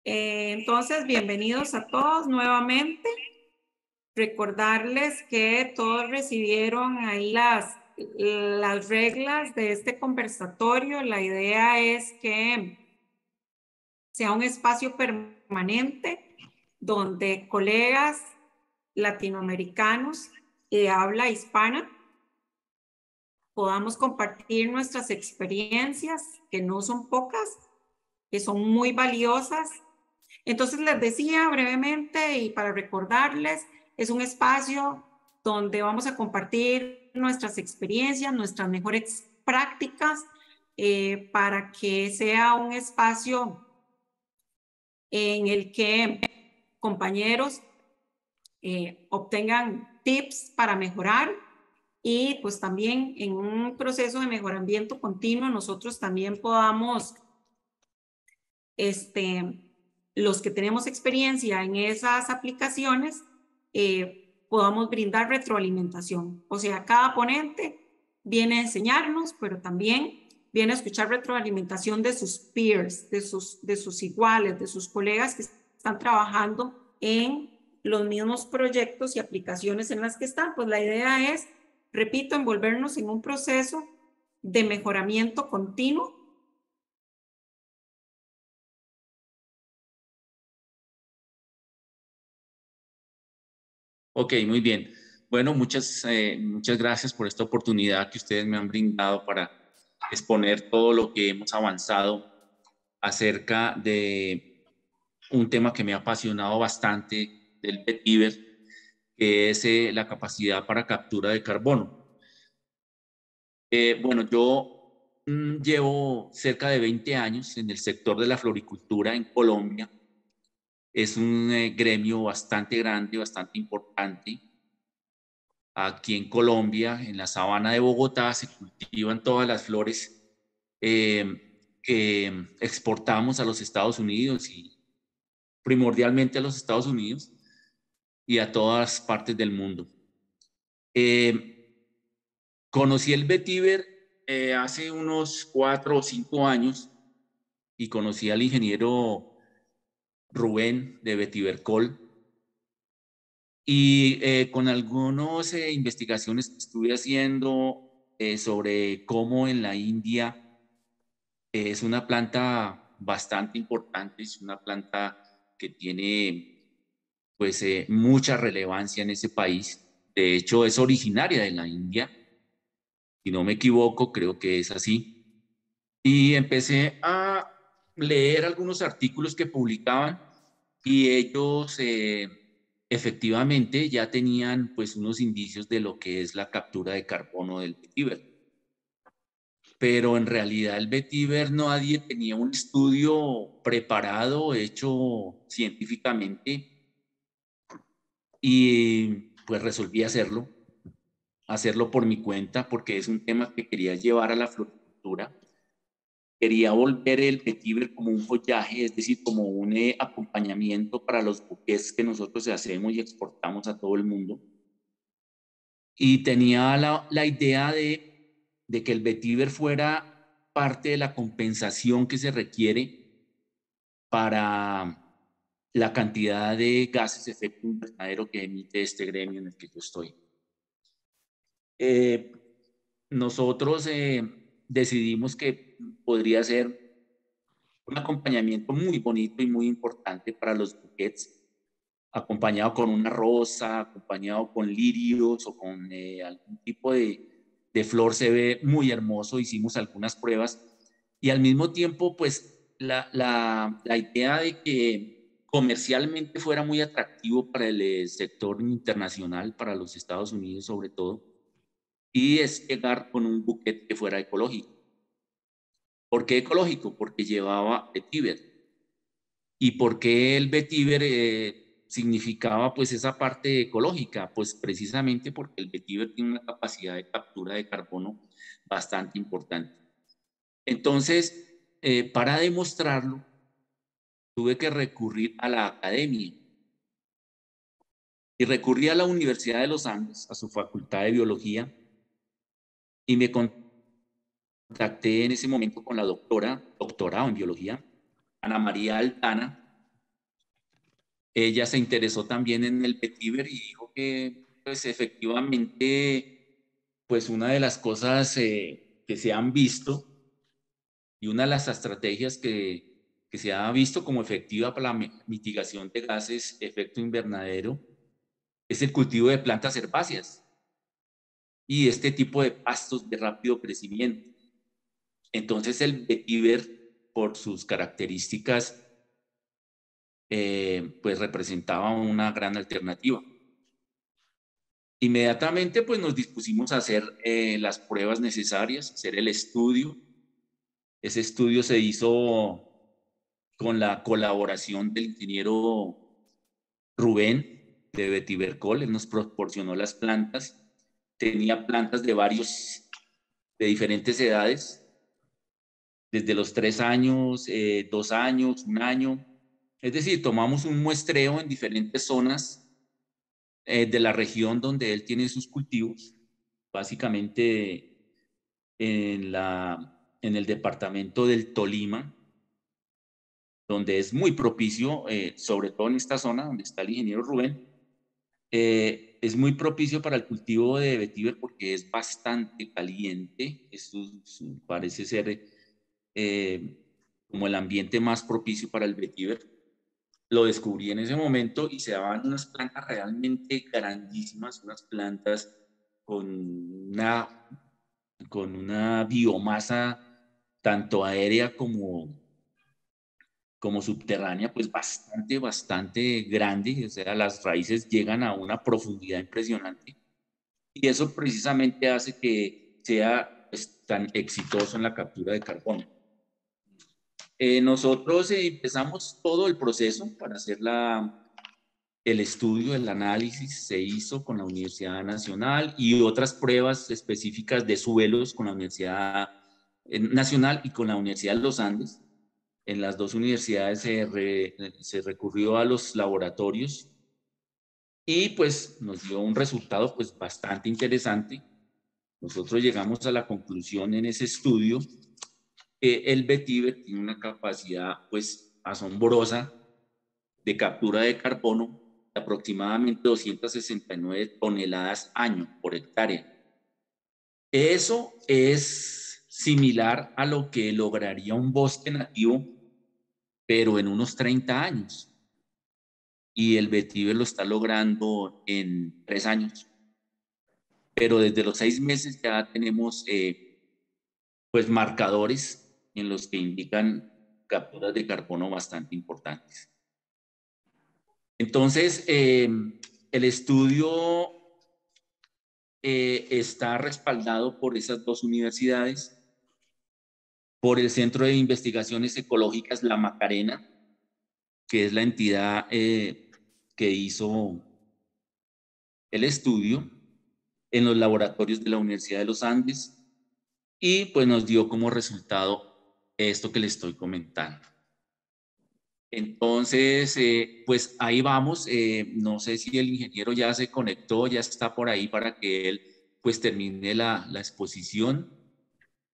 Entonces, bienvenidos a todos nuevamente. Recordarles que todos recibieron ahí las reglas de este conversatorio. La idea es que sea un espacio permanente donde colegas latinoamericanos y de habla hispana podamos compartir nuestras experiencias, que no son pocas, que son muy valiosas. Entonces les decía brevemente y para recordarles, es un espacio donde vamos a compartir nuestras experiencias, nuestras mejores prácticas, para que sea un espacio en el que compañeros obtengan tips para mejorar y pues también en un proceso de mejoramiento continuo nosotros también podamos los que tenemos experiencia en esas aplicaciones, podamos brindar retroalimentación. O sea, cada ponente viene a enseñarnos, pero también viene a escuchar retroalimentación de sus peers, de sus iguales, de sus colegas que están trabajando en los mismos proyectos y aplicaciones en las que están. Pues la idea es, repito, envolvernos en un proceso de mejoramiento continuo. Ok, muy bien. Bueno, muchas gracias por esta oportunidad que ustedes me han brindado para exponer todo lo que hemos avanzado acerca de un tema que me ha apasionado bastante del PETIBER, que es la capacidad para captura de carbono. Bueno, yo llevo cerca de 20 años en el sector de la floricultura en Colombia. Es un gremio bastante grande, bastante importante. Aquí en Colombia, en la sabana de Bogotá, se cultivan todas las flores que exportamos a los Estados Unidos y primordialmente a los Estados Unidos y a todas partes del mundo. Conocí el vetiver hace unos 4 o 5 años y conocí al ingeniero Rubén de Vetivercol. Y con algunas investigaciones que estuve haciendo sobre cómo en la India es una planta bastante importante, es una planta que tiene pues mucha relevancia en ese país. De hecho, es originaria de la India, si no me equivoco, creo que es así. Y empecé a leer algunos artículos que publicaban y ellos efectivamente ya tenían pues unos indicios de lo que es la captura de carbono del vetiver. Pero en realidad el vetiver nadie tenía un estudio preparado, hecho científicamente, y pues resolví hacerlo por mi cuenta porque es un tema que quería llevar a la floricultura. Quería volver el vetiver como un follaje, es decir, como un acompañamiento para los buquets que nosotros hacemos y exportamos a todo el mundo. Y tenía la idea de que el vetiver fuera parte de la compensación que se requiere para la cantidad de gases de efecto invernadero que emite este gremio en el que yo estoy. Eh, Nosotros decidimos que podría ser un acompañamiento muy bonito y muy importante para los buquets, acompañado con una rosa, acompañado con lirios o con algún tipo de flor, se ve muy hermoso. Hicimos algunas pruebas y al mismo tiempo, pues la idea de que comercialmente fuera muy atractivo para el sector internacional, para los Estados Unidos sobre todo, y es llegar con un buquet que fuera ecológico. ¿Por qué ecológico? Porque llevaba vetiver. ¿Y por qué el vetiver significaba pues esa parte ecológica? Pues precisamente porque el vetiver tiene una capacidad de captura de carbono bastante importante. Entonces, para demostrarlo, tuve que recurrir a la academia y recurrí a la Universidad de los Andes, a su facultad de biología, y me contacté en ese momento con la doctorado en biología, Ana María Altana, ella se interesó también en el vetiver y dijo que pues efectivamente pues una de las cosas que se han visto y una de las estrategias que se ha visto como efectiva para la mitigación de gases efecto invernadero es el cultivo de plantas herbáceas y este tipo de pastos de rápido crecimiento. Entonces el vetiver, por sus características, pues representaba una gran alternativa. Inmediatamente pues nos dispusimos a hacer las pruebas necesarias, hacer el estudio. Ese estudio se hizo con la colaboración del ingeniero Rubén de Vetivercol. Él nos proporcionó las plantas. Tenía plantas de diferentes edades, desde los 3 años, 2 años, 1 año. Es decir, tomamos un muestreo en diferentes zonas de la región donde él tiene sus cultivos, básicamente en el departamento del Tolima, donde es muy propicio, sobre todo en esta zona donde está el ingeniero Rubén, es muy propicio para el cultivo de vetiver porque es bastante caliente. Esto parece ser como el ambiente más propicio para el vetiver. Lo descubrí en ese momento y se daban unas plantas realmente grandísimas, unas plantas con una, con una biomasa tanto aérea como subterránea, pues bastante grande, o sea, las raíces llegan a una profundidad impresionante y eso precisamente hace que sea pues, tan exitoso en la captura de carbono. Nosotros empezamos todo el proceso para hacer el estudio, el análisis se hizo con la Universidad Nacional y otras pruebas específicas de suelos con la Universidad Nacional y con la Universidad de los Andes. En las dos universidades se recurrió a los laboratorios y pues nos dio un resultado pues bastante interesante. Nosotros llegamos a la conclusión en ese estudio que el vetiver tiene una capacidad pues asombrosa de captura de carbono de aproximadamente 269 toneladas año por hectárea. Eso es similar a lo que lograría un bosque nativo, pero en unos 30 años. Y el vetiver lo está logrando en 3 años. Pero desde los 6 meses ya tenemos pues marcadores en los que indican capturas de carbono bastante importantes. Entonces, el estudio está respaldado por esas dos universidades, por el Centro de Investigaciones Ecológicas La Macarena, que es la entidad que hizo el estudio, en los laboratorios de la Universidad de los Andes, y pues nos dio como resultado esto que le estoy comentando. Entonces, pues ahí vamos. No sé si el ingeniero ya se conectó, ya está por ahí para que él pues termine la exposición.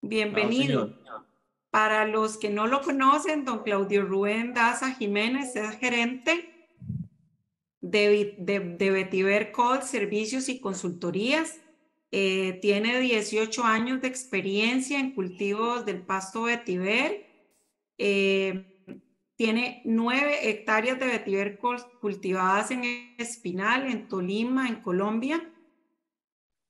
Bienvenido. Señor. Para los que no lo conocen, don Claudio Rubén Daza Jiménez es gerente de Vetiver Col Servicios y Consultorías. Tiene 18 años de experiencia en cultivos del pasto vetiver. Tiene 9 hectáreas de vetiver cultivadas en Espinal, en Tolima, en Colombia,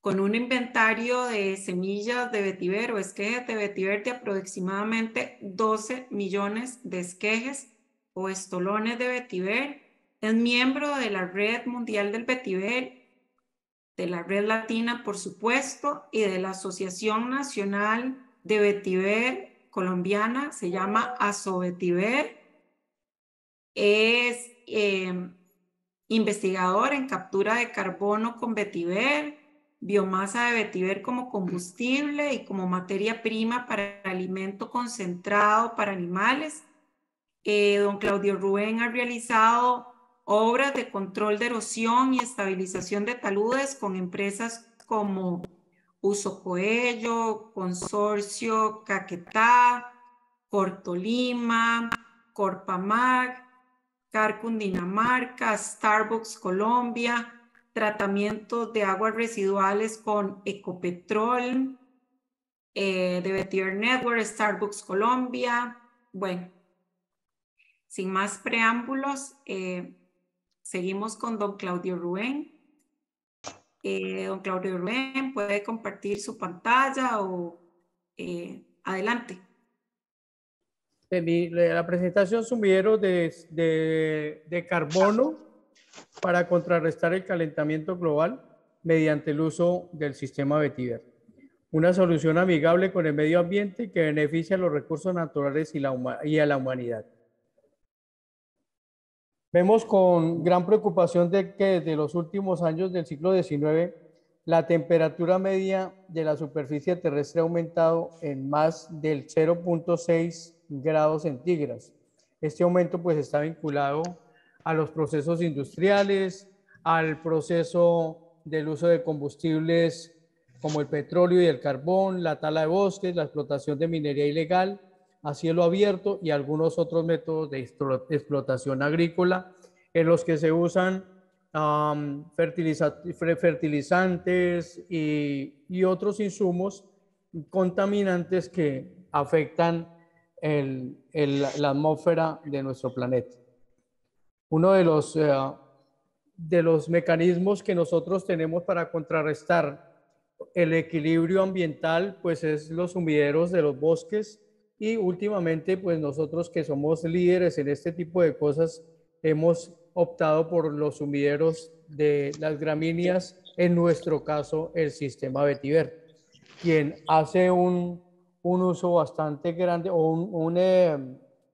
con un inventario de semillas de vetiver o esquejes de vetiver de aproximadamente 12 millones de esquejes o estolones de vetiver. Es miembro de la Red Mundial del Vetiver, de la Red Latina, por supuesto, y de la Asociación Nacional de Vetiver colombiana, se llama ASOVetiver. Es investigador en captura de carbono con vetiver, biomasa de vetiver como combustible y como materia prima para alimento concentrado para animales. Don Claudio Rubén ha realizado obras de control de erosión y estabilización de taludes con empresas como Uso Coello, Consorcio Caquetá, Cortolima, Corpamag, CAR Cundinamarca, Starbucks Colombia, tratamiento de aguas residuales con Ecopetrol, de Vetiver Network, Starbucks Colombia. Bueno, sin más preámbulos, seguimos con don Claudio Rubén. Don Claudio Rubén, ¿puede compartir su pantalla o adelante? La presentación sumidero de carbono para contrarrestar el calentamiento global mediante el uso del sistema Vetiver. Una solución amigable con el medio ambiente que beneficia a los recursos naturales y a la humanidad. Vemos con gran preocupación de que desde los últimos años del siglo XIX, la temperatura media de la superficie terrestre ha aumentado en más del 0.6 grados centígrados. Este aumento pues está vinculado a los procesos industriales, al proceso del uso de combustibles como el petróleo y el carbón, la tala de bosques, la explotación de minería ilegal a cielo abierto y algunos otros métodos de explotación agrícola en los que se usan fertilizantes y otros insumos contaminantes que afectan la atmósfera de nuestro planeta. Uno de los mecanismos que nosotros tenemos para contrarrestar el equilibrio ambiental, pues es los sumideros de los bosques, y últimamente, pues nosotros que somos líderes en este tipo de cosas, hemos optado por los sumideros de las gramíneas, en nuestro caso el sistema Vetiver, quien hace un uso bastante grande o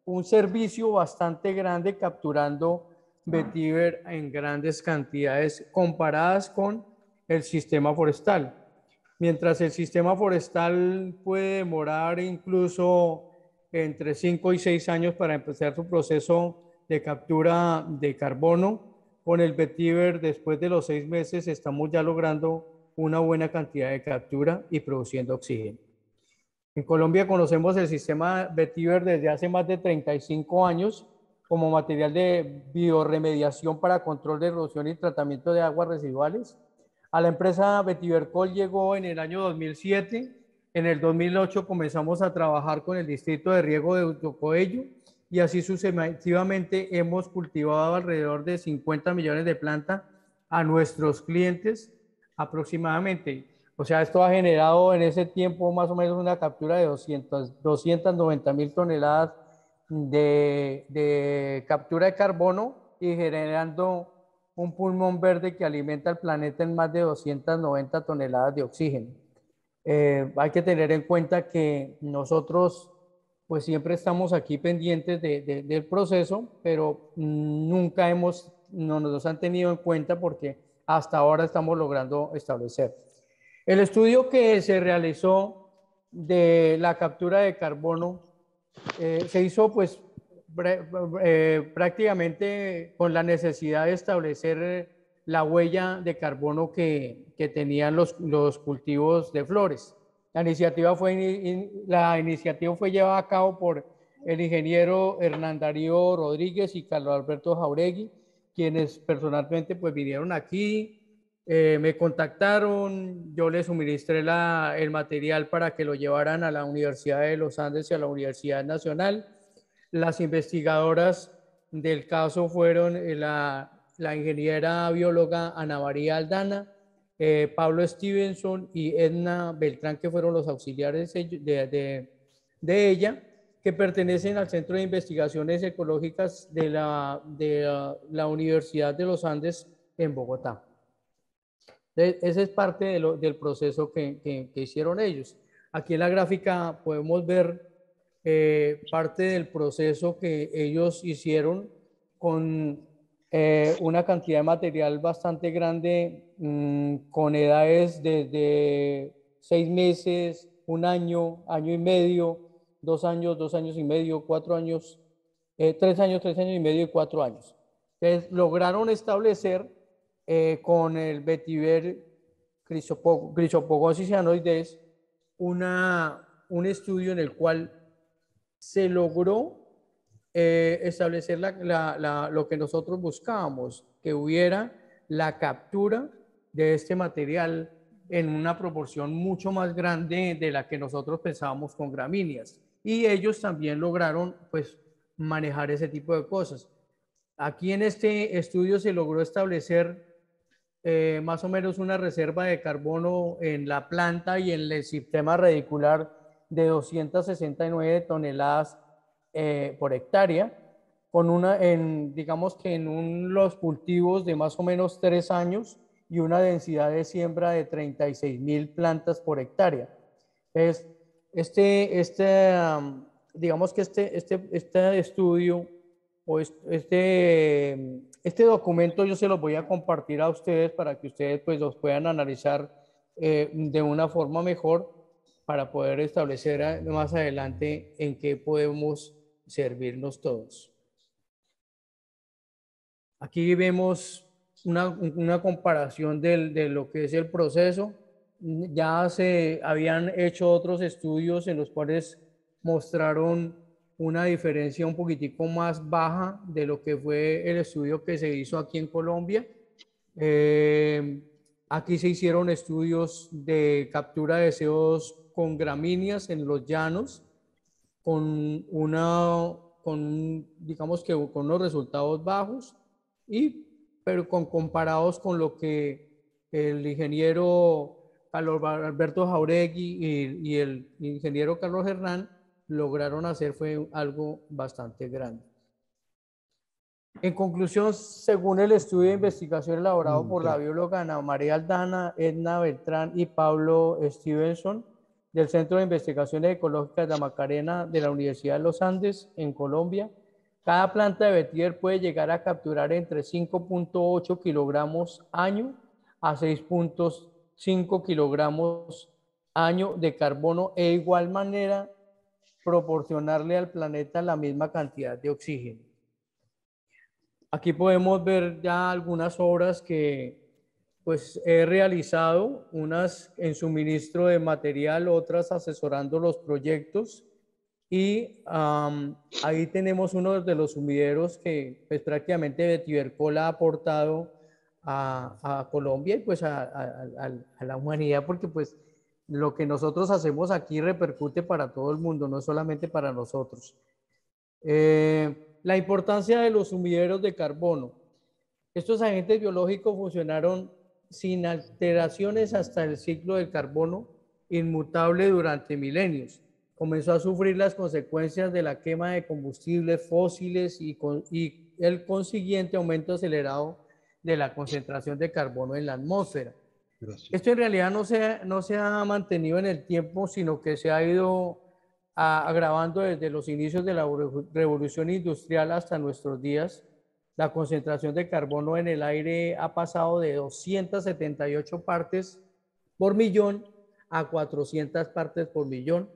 un servicio bastante grande capturando Vetiver en grandes cantidades comparadas con el sistema forestal. Mientras el sistema forestal puede demorar incluso entre 5 y 6 años para empezar su proceso de captura de carbono, con el Vetiver después de los 6 meses estamos ya logrando una buena cantidad de captura y produciendo oxígeno. En Colombia conocemos el sistema Vetiver desde hace más de 35 años como material de biorremediación para control de erosión y tratamiento de aguas residuales. A la empresa Vetivercol llegó en el año 2007. En el 2008 comenzamos a trabajar con el distrito de riego de Utocoello y así sucesivamente hemos cultivado alrededor de 50 millones de plantas a nuestros clientes aproximadamente. O sea, esto ha generado en ese tiempo más o menos una captura de 290.000 toneladas de captura de carbono y generando un pulmón verde que alimenta al planeta en más de 290 toneladas de oxígeno. Hay que tener en cuenta que nosotros pues siempre estamos aquí pendientes del proceso, pero nunca no nos han tenido en cuenta porque hasta ahora estamos logrando establecer. El estudio que se realizó de la captura de carbono se hizo pues prácticamente con la necesidad de establecer la huella de carbono que tenían los cultivos de flores. La iniciativa fue llevada a cabo por el ingeniero Hernán Darío Rodríguez y Carlos Alberto Jauregui, quienes personalmente pues vinieron aquí, me contactaron, yo les suministré el material para que lo llevaran a la Universidad de los Andes y a la Universidad Nacional. Las investigadoras del caso fueron la ingeniera bióloga Ana María Aldana, Pablo Stevenson y Edna Beltrán, que fueron los auxiliares de ella, que pertenecen al Centro de Investigaciones Ecológicas de la Universidad de los Andes en Bogotá. Ese es parte del proceso que hicieron ellos. Aquí en la gráfica podemos ver parte del proceso que ellos hicieron con una cantidad de material bastante grande, con edades desde 6 meses, 1 año, año y medio, 2 años, 2 años y medio, 4 años, 3 años, 3 años y medio y 4 años. Entonces lograron establecer con el Vetiver Chrysopogonsis cyanoides un estudio en el cual se logró establecer lo que nosotros buscábamos, que hubiera la captura de este material en una proporción mucho más grande de la que nosotros pensábamos con gramíneas. Y ellos también lograron, pues, manejar ese tipo de cosas. Aquí en este estudio se logró establecer más o menos una reserva de carbono en la planta y en el sistema radicular de 269 toneladas por hectárea, con digamos que en los cultivos de más o menos 3 años y una densidad de siembra de 36.000 plantas por hectárea. Es, digamos que este estudio o este documento yo se los voy a compartir a ustedes para que ustedes pues los puedan analizar de una forma mejor para poder establecer más adelante en qué podemos servirnos todos. Aquí vemos una comparación de lo que es el proceso. Ya se habían hecho otros estudios en los cuales mostraron una diferencia un poquitico más baja de lo que fue el estudio que se hizo aquí en Colombia. Aquí se hicieron estudios de captura de CO2 con gramíneas en los llanos, digamos que con unos resultados bajos, pero comparados con lo que el ingeniero Carlos Alberto Jauregui y el ingeniero Carlos Hernán lograron hacer fue algo bastante grande. En conclusión, según el estudio de investigación elaborado por la bióloga Ana María Aldana, Edna Beltrán y Pablo Stevenson del Centro de Investigaciones Ecológicas de la Macarena de la Universidad de los Andes en Colombia, cada planta de vetiver puede llegar a capturar entre 5.8 kilogramos año a 6.5 kilogramos año de carbono e igual manera proporcionarle al planeta la misma cantidad de oxígeno. Aquí podemos ver ya algunas obras que pues he realizado, unas en suministro de material, otras asesorando los proyectos. Y ahí tenemos uno de los sumideros que pues prácticamente Vetivercol ha aportado a Colombia y pues a la humanidad, porque pues lo que nosotros hacemos aquí repercute para todo el mundo, no solamente para nosotros. La importancia de los sumideros de carbono. Estos agentes biológicos funcionaron sin alteraciones hasta el ciclo del carbono, inmutable durante milenios. Comenzó a sufrir las consecuencias de la quema de combustibles fósiles y el consiguiente aumento acelerado de la concentración de carbono en la atmósfera. Gracias. Esto en realidad no se ha mantenido en el tiempo, sino que se ha ido agravando desde los inicios de la revolución industrial hasta nuestros días. La concentración de carbono en el aire ha pasado de 278 partes por millón a 400 partes por millón,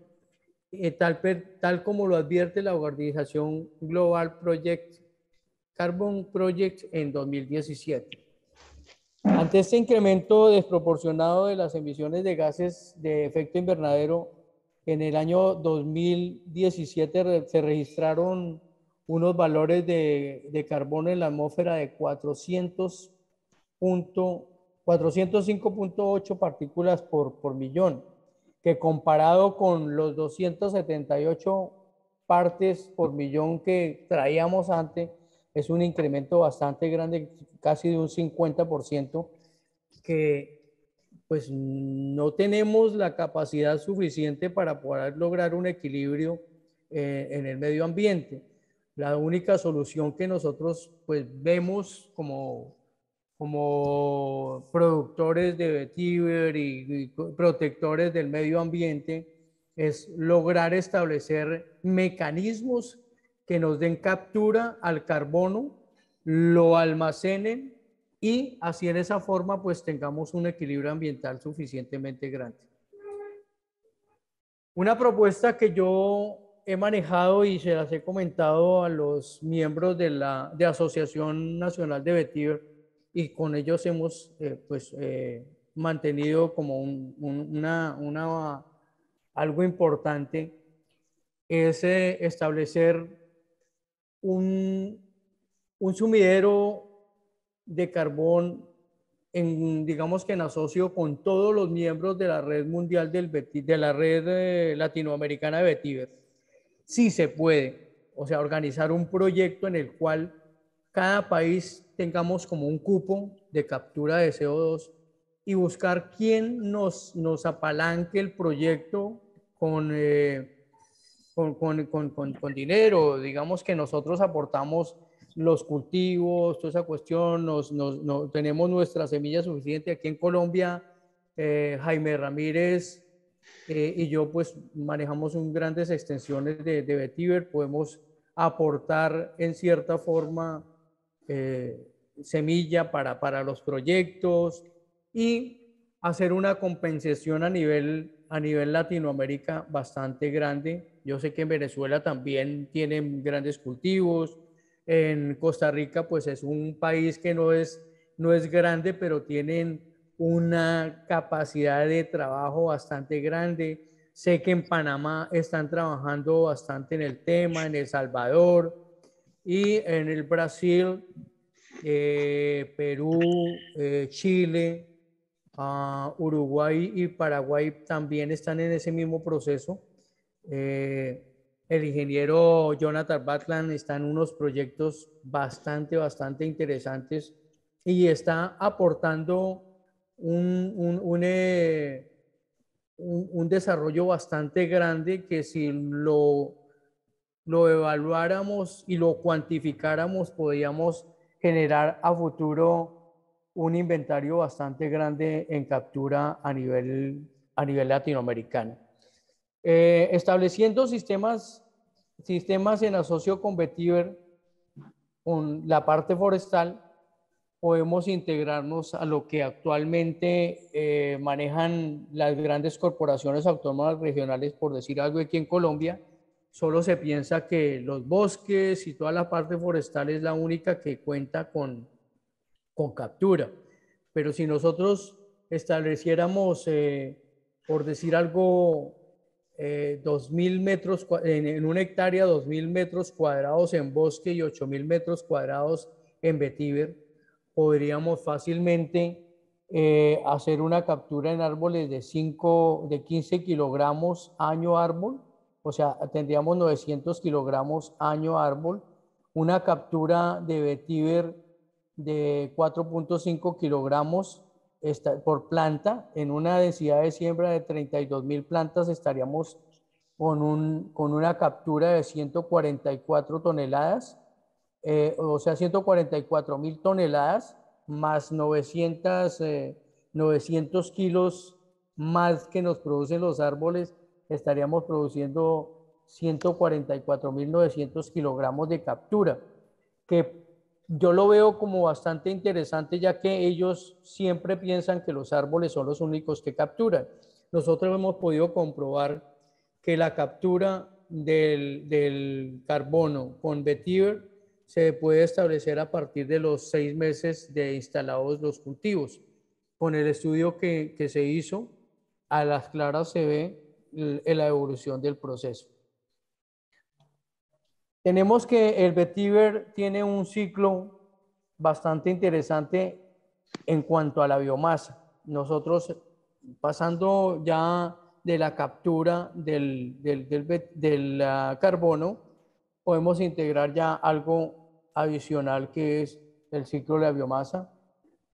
tal como lo advierte la organización Global Carbon Project en 2017. Ante este incremento desproporcionado de las emisiones de gases de efecto invernadero, en el año 2017 se registraron unos valores de carbono en la atmósfera de 405.8 partículas por millón, que comparado con los 278 partes por millón que traíamos antes, es un incremento bastante grande, casi de un 50%, que pues no tenemos la capacidad suficiente para poder lograr un equilibrio en el medio ambiente. La única solución que nosotros pues vemos como productores de vetiver y protectores del medio ambiente es lograr establecer mecanismos que nos den captura al carbono, lo almacenen y así en esa forma pues tengamos un equilibrio ambiental suficientemente grande. Una propuesta que yo he manejado y se las he comentado a los miembros de la Asociación Nacional de Vetiver y con ellos hemos mantenido como algo importante es establecer un, un sumidero de carbón digamos que en asocio con todos los miembros de la red mundial de la red latinoamericana de vetiver. Sí se puede, o sea, organizar un proyecto en el cual cada país tengamos como un cupo de captura de CO2 y buscar quién nos apalanque el proyecto con dinero. Digamos que nosotros aportamos los cultivos, toda esa cuestión, tenemos nuestra semilla suficiente aquí en Colombia. Jaime Ramírez y yo pues manejamos grandes extensiones de vetiver, podemos aportar en cierta forma semilla para los proyectos y hacer una compensación a nivel Latinoamérica bastante grande. Yo sé que en Venezuela también tienen grandes cultivos. En Costa Rica, pues es un país que no es grande, pero tienen una capacidad de trabajo bastante grande. Sé que en Panamá están trabajando bastante en el tema, en El Salvador y en el Brasil, Perú, Chile, Uruguay y Paraguay también están en ese mismo proceso. El ingeniero Jonathan Batland está en unos proyectos bastante interesantes y está aportando un desarrollo bastante grande que si lo evaluáramos y lo cuantificáramos, podríamos generar a futuro un inventario bastante grande en captura a nivel latinoamericano. Estableciendo sistemas en asocio con vetiver, con la parte forestal, podemos integrarnos a lo que actualmente manejan las grandes corporaciones autónomas regionales, por decir algo aquí en Colombia. Solo se piensa que los bosques y toda la parte forestal es la única que cuenta con captura. Pero si nosotros estableciéramos, por decir algo, 2.000 metros, en una hectárea, 2.000 metros cuadrados en bosque y 8.000 metros cuadrados en vetiver, podríamos fácilmente hacer una captura en árboles de 15 kilogramos año árbol, o sea, tendríamos 900 kilogramos año árbol, una captura de vetiver de 4.5 kilogramos por planta. En una densidad de siembra de 32.000 plantas estaríamos con una captura de 144 toneladas, o sea, 144.000 toneladas más 900 kilos más que nos producen los árboles, estaríamos produciendo 144.900 kilogramos de captura, que yo lo veo como bastante interesante, ya que ellos siempre piensan que los árboles son los únicos que capturan. Nosotros hemos podido comprobar que la captura del carbono con vetiver se puede establecer a partir de los 6 meses de instalados los cultivos. Con el estudio que se hizo, a las claras se ve la evolución del proceso. Tenemos que el vetiver tiene un ciclo bastante interesante en cuanto a la biomasa. Nosotros, pasando ya de la captura del carbono, podemos integrar ya algo adicional que es el ciclo de la biomasa.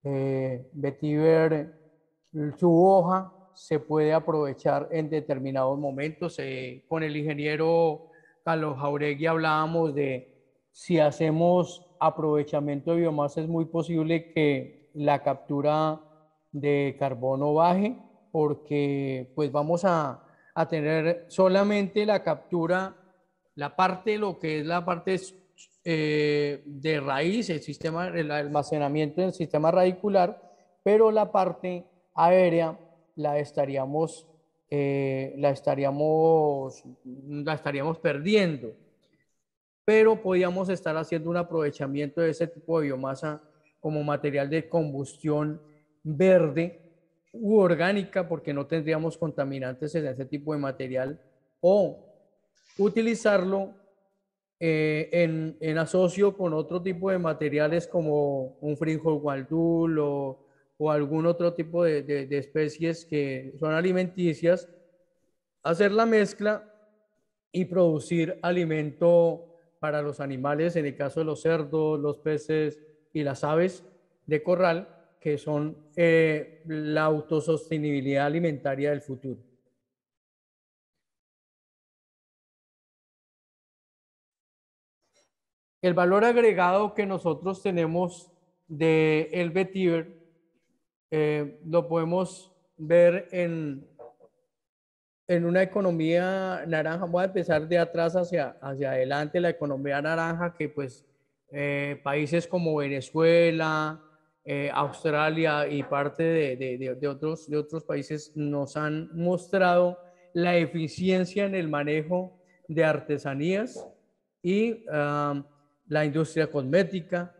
Vetiver, su hoja se puede aprovechar en determinados momentos. Con el ingeniero Carlos Jauregui hablábamos de si hacemos aprovechamiento de biomasa, es muy posible que la captura de carbono baje, porque pues vamos a tener solamente la captura, la parte, lo que es la parte de raíz, el almacenamiento del sistema radicular, pero la parte aérea la estaríamos perdiendo, pero podríamos estar haciendo un aprovechamiento de ese tipo de biomasa como material de combustión verde u orgánica, porque no tendríamos contaminantes en ese tipo de material, o utilizarlo en asocio con otro tipo de materiales como un frijol guandul o algún otro tipo de especies que son alimenticias, hacer la mezcla y producir alimento para los animales, en el caso de los cerdos, los peces y las aves de corral, que son la autosostenibilidad alimentaria del futuro. El valor agregado que nosotros tenemos de el vetiver lo podemos ver en una economía naranja. Voy a empezar de atrás hacia adelante. La economía naranja, que pues países como Venezuela, Australia y parte de otros países nos han mostrado la eficiencia en el manejo de artesanías y la industria cosmética.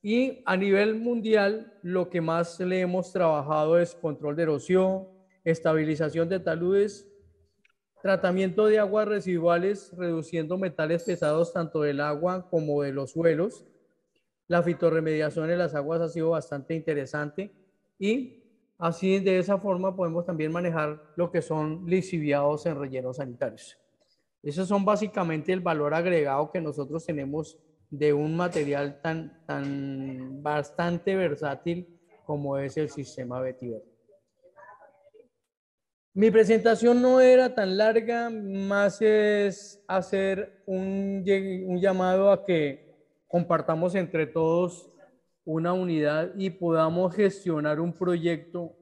Y a nivel mundial, lo que más le hemos trabajado es control de erosión, estabilización de taludes, tratamiento de aguas residuales, reduciendo metales pesados tanto del agua como de los suelos. La fitorremediación en las aguas ha sido bastante interesante y así de esa forma podemos también manejar lo que son lixiviados en rellenos sanitarios. Esos son básicamente el valor agregado que nosotros tenemos de un material tan bastante versátil como es el sistema vetiver. Mi presentación no era tan larga, más es hacer un llamado a que compartamos entre todos una unidad y podamos gestionar un proyecto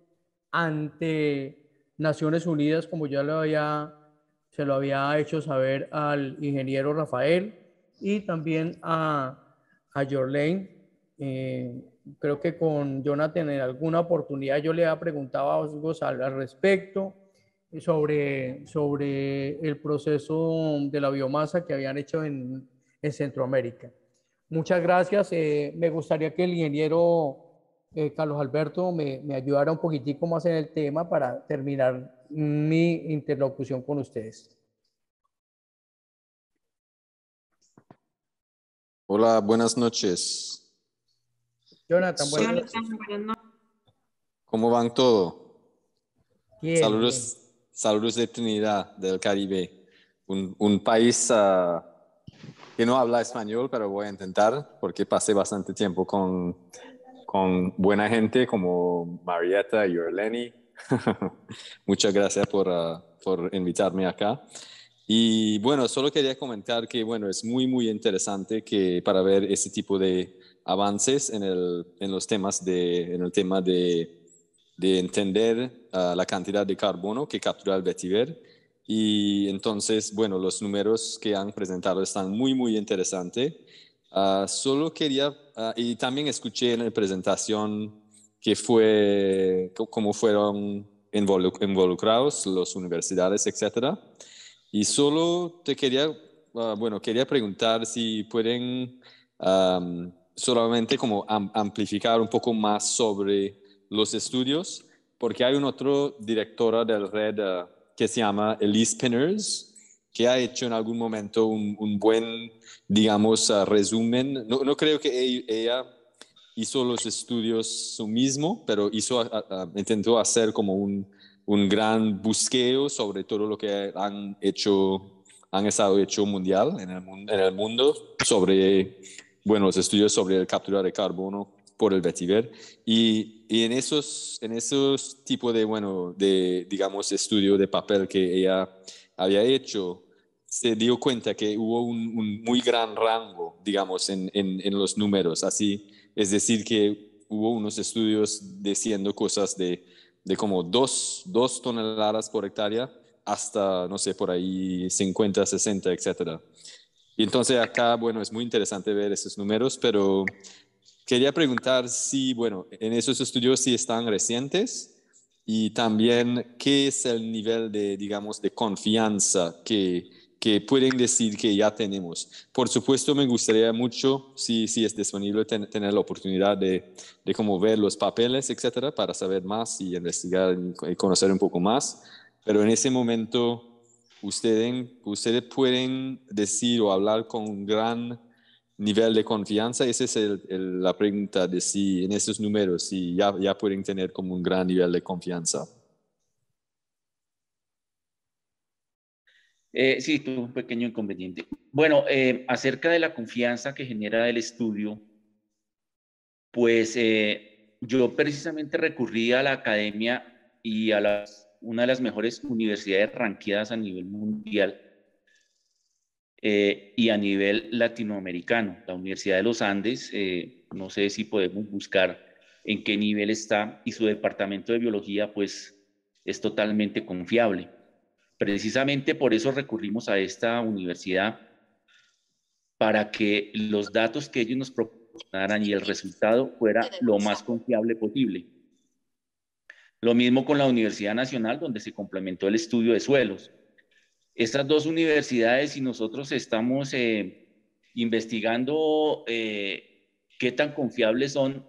ante Naciones Unidas, como ya se lo había hecho saber al ingeniero Rafael y también a Jorlane. Creo que con Jonathan en alguna oportunidad yo le había preguntado a Osgos al respecto sobre el proceso de la biomasa que habían hecho en Centroamérica. Muchas gracias. Me gustaría que el ingeniero Carlos Alberto me ayudara un poquitico más en el tema para terminar mi interlocución con ustedes. Hola, buenas noches. Jonathan, buenas noches. ¿Cómo van todo? Bien, saludos, bien. Saludos de Trinidad, del Caribe. Un país que no habla español, pero voy a intentar porque pasé bastante tiempo con buena gente como Marietta y Orleni. Muchas gracias por invitarme acá. Y bueno, solo quería comentar que bueno, es muy interesante que para ver ese tipo de avances en los temas en el tema de entender la cantidad de carbono que captura el vetiver. Y entonces, bueno, los números que han presentado están muy interesantes. Solo quería, y también escuché en la presentación que fue, cómo fueron involucrados las universidades, etcétera. Y solo te quería, quería preguntar si pueden solamente como amplificar un poco más sobre los estudios, porque hay un otro directora del red que se llama Elise Pinners, que ha hecho en algún momento un buen, digamos, resumen. No creo que ella hizo los estudios su mismo, pero intentó hacer como un gran busqueo sobre todo lo que han estado hecho mundial en el mundo sobre, bueno, los estudios sobre el captura de carbono por el vetiver y en esos tipos de, bueno, digamos, estudio de papel que ella había hecho, se dio cuenta que hubo un muy gran rango, digamos, en los números, así, es decir, que hubo unos estudios diciendo cosas de como 2 toneladas por hectárea hasta, no sé, por ahí 50, 60, etcétera. Y entonces acá, bueno, es muy interesante ver esos números, pero quería preguntar si, bueno, en esos estudios si están recientes y también qué es el nivel de, digamos, de confianza que pueden decir que ya tenemos. Por supuesto, me gustaría mucho, si es disponible, tener la oportunidad de cómo ver los papeles, etcétera, para saber más y investigar y conocer un poco más. Pero en ese momento, ustedes pueden decir o hablar con un gran nivel de confianza. Esa es la pregunta de si en esos números, si ya pueden tener como un gran nivel de confianza. Sí, tuve un pequeño inconveniente. Bueno, acerca de la confianza que genera el estudio, pues yo precisamente recurrí a la academia y a una de las mejores universidades ranqueadas a nivel mundial y a nivel latinoamericano, la Universidad de los Andes. No sé si podemos buscar en qué nivel está, y su departamento de biología pues es totalmente confiable. Precisamente por eso recurrimos a esta universidad, para que los datos que ellos nos proporcionaran y el resultado fuera lo más confiable posible. Lo mismo con la Universidad Nacional, donde se complementó el estudio de suelos. Estas dos universidades, y nosotros estamos investigando qué tan confiables son,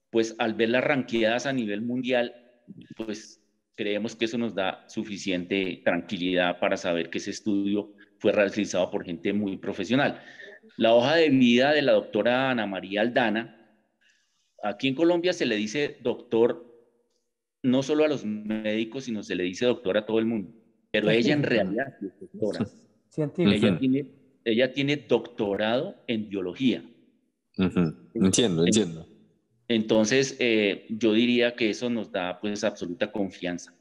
pues al verlas ranqueadas a nivel mundial, pues creemos que eso nos da suficiente tranquilidad para saber que ese estudio fue realizado por gente muy profesional. La hoja de vida de la doctora Ana María Aldana, aquí en Colombia se le dice doctor no solo a los médicos, sino se le dice doctor a todo el mundo, pero ella en realidad es doctora. Científica. Ella tiene doctorado en biología. Entiendo. Entonces, yo diría que eso nos da pues absoluta confianza.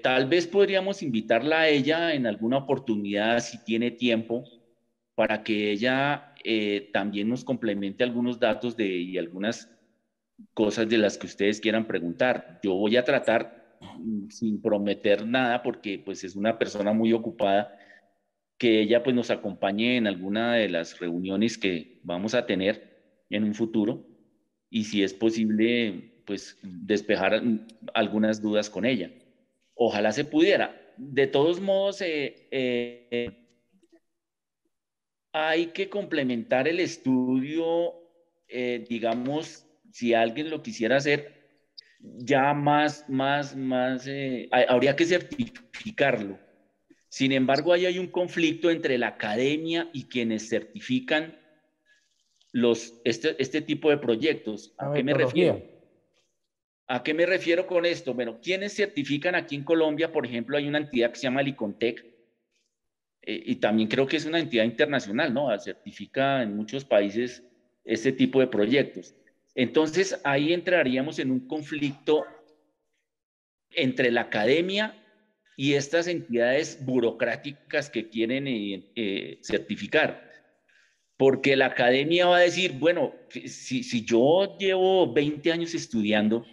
Tal vez podríamos invitarla a ella en alguna oportunidad, si tiene tiempo, para que ella también nos complemente algunos datos y algunas cosas de las que ustedes quieran preguntar. Yo voy a tratar, sin prometer nada, porque pues es una persona muy ocupada, que ella pues nos acompañe en alguna de las reuniones que vamos a tener en un futuro, y si es posible pues despejar algunas dudas con ella. Ojalá se pudiera. De todos modos, hay que complementar el estudio, digamos, si alguien lo quisiera hacer, ya habría que certificarlo. Sin embargo, ahí hay un conflicto entre la academia y quienes certifican este tipo de proyectos. ¿A qué me refiero? ¿A qué me refiero con esto? Bueno, quienes certifican aquí en Colombia, por ejemplo, hay una entidad que se llama el ICONTEC, y también creo que es una entidad internacional, ¿no? Certifica en muchos países este tipo de proyectos. Entonces, ahí entraríamos en un conflicto entre la academia y estas entidades burocráticas que quieren certificar. Porque la academia va a decir, bueno, si yo llevo 20 años estudiando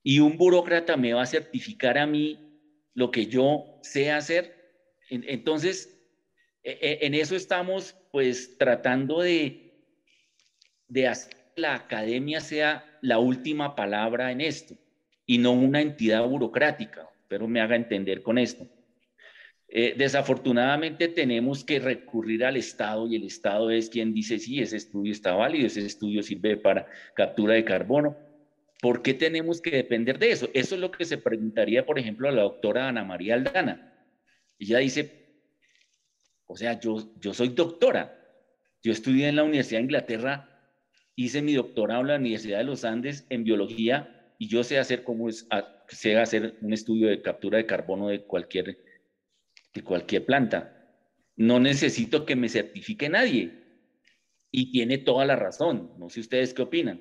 y un burócrata me va a certificar a mí lo que yo sé hacer, entonces en eso estamos pues tratando de hacer que la academia sea la última palabra en esto y no una entidad burocrática. Espero me haga entender con esto. Desafortunadamente tenemos que recurrir al Estado, y el Estado es quien dice sí, ese estudio está válido, ese estudio sirve para captura de carbono. ¿Por qué tenemos que depender de eso? Eso es lo que se preguntaría, por ejemplo, a la doctora Ana María Aldana. Ella dice, o sea, yo soy doctora, yo estudié en la Universidad de Inglaterra, hice mi doctorado en la Universidad de los Andes en biología, y yo sé hacer sé hacer un estudio de captura de carbono de cualquier planta. No necesito que me certifique nadie. Y tiene toda la razón. No sé ustedes qué opinan.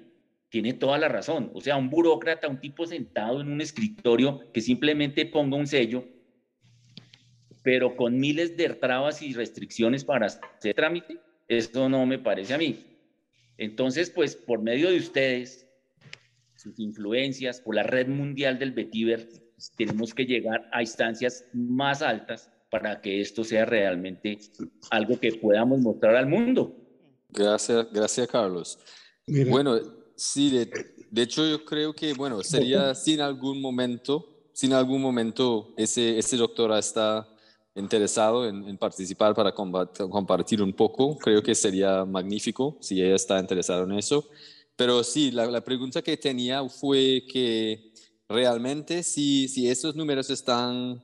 Tiene toda la razón. O sea, un burócrata, un tipo sentado en un escritorio que simplemente ponga un sello, pero con miles de trabas y restricciones para hacer trámite, eso no me parece a mí. Entonces, pues, por medio de ustedes, sus influencias, por la red mundial del vetiver, tenemos que llegar a instancias más altas para que esto sea realmente algo que podamos mostrar al mundo. Gracias Carlos. Mira. Bueno, sí, de hecho yo creo que, bueno, sería si en algún momento ese doctora está interesado en participar para compartir un poco, creo que sería magnífico si ella está interesada en eso. Pero sí, la pregunta que tenía fue que realmente si esos números están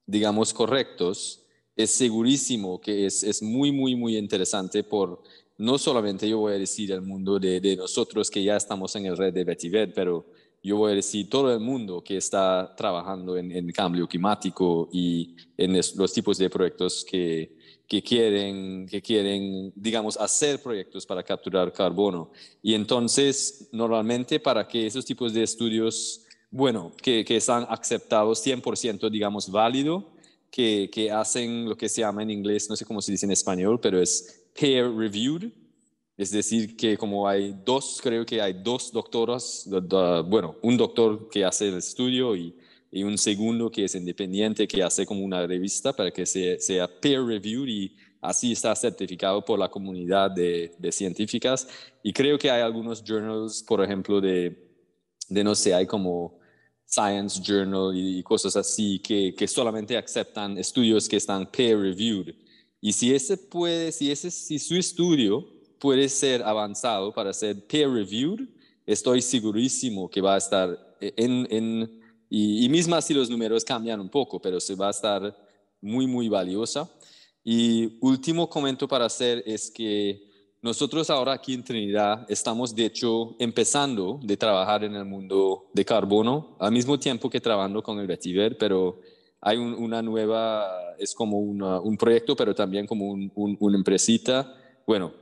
digamos, correctos, es segurísimo que es muy, muy, muy interesante por, no solamente yo voy a decir el mundo de nosotros que ya estamos en el red de Vetiver, pero yo voy a decir todo el mundo que está trabajando en cambio climático y en los tipos de proyectos que quieren, digamos, hacer proyectos para capturar carbono. Y entonces, normalmente para que esos tipos de estudios, bueno, que están aceptados 100%, digamos, válido, que hacen lo que se llama en inglés, no sé cómo se dice en español, pero es peer reviewed. Es decir, que como hay dos, creo que hay dos doctoras, bueno, un doctor que hace el estudio y un segundo que es independiente, que hace como una revista para que sea peer reviewed y así está certificado por la comunidad de científicas. Y creo que hay algunos journals, por ejemplo, no sé, hay como Science Journal y cosas así que solamente aceptan estudios que están peer reviewed. Y si su estudio puede ser avanzado para ser peer reviewed, estoy segurísimo que va a estar y misma si los números cambian un poco, pero se va a estar muy, muy valiosa. Y último comentario para hacer es que nosotros ahora aquí en Trinidad estamos de hecho empezando de trabajar en el mundo de carbono al mismo tiempo que trabajando con el vetiver, pero hay una nueva, es como un proyecto, pero también como una empresita, bueno,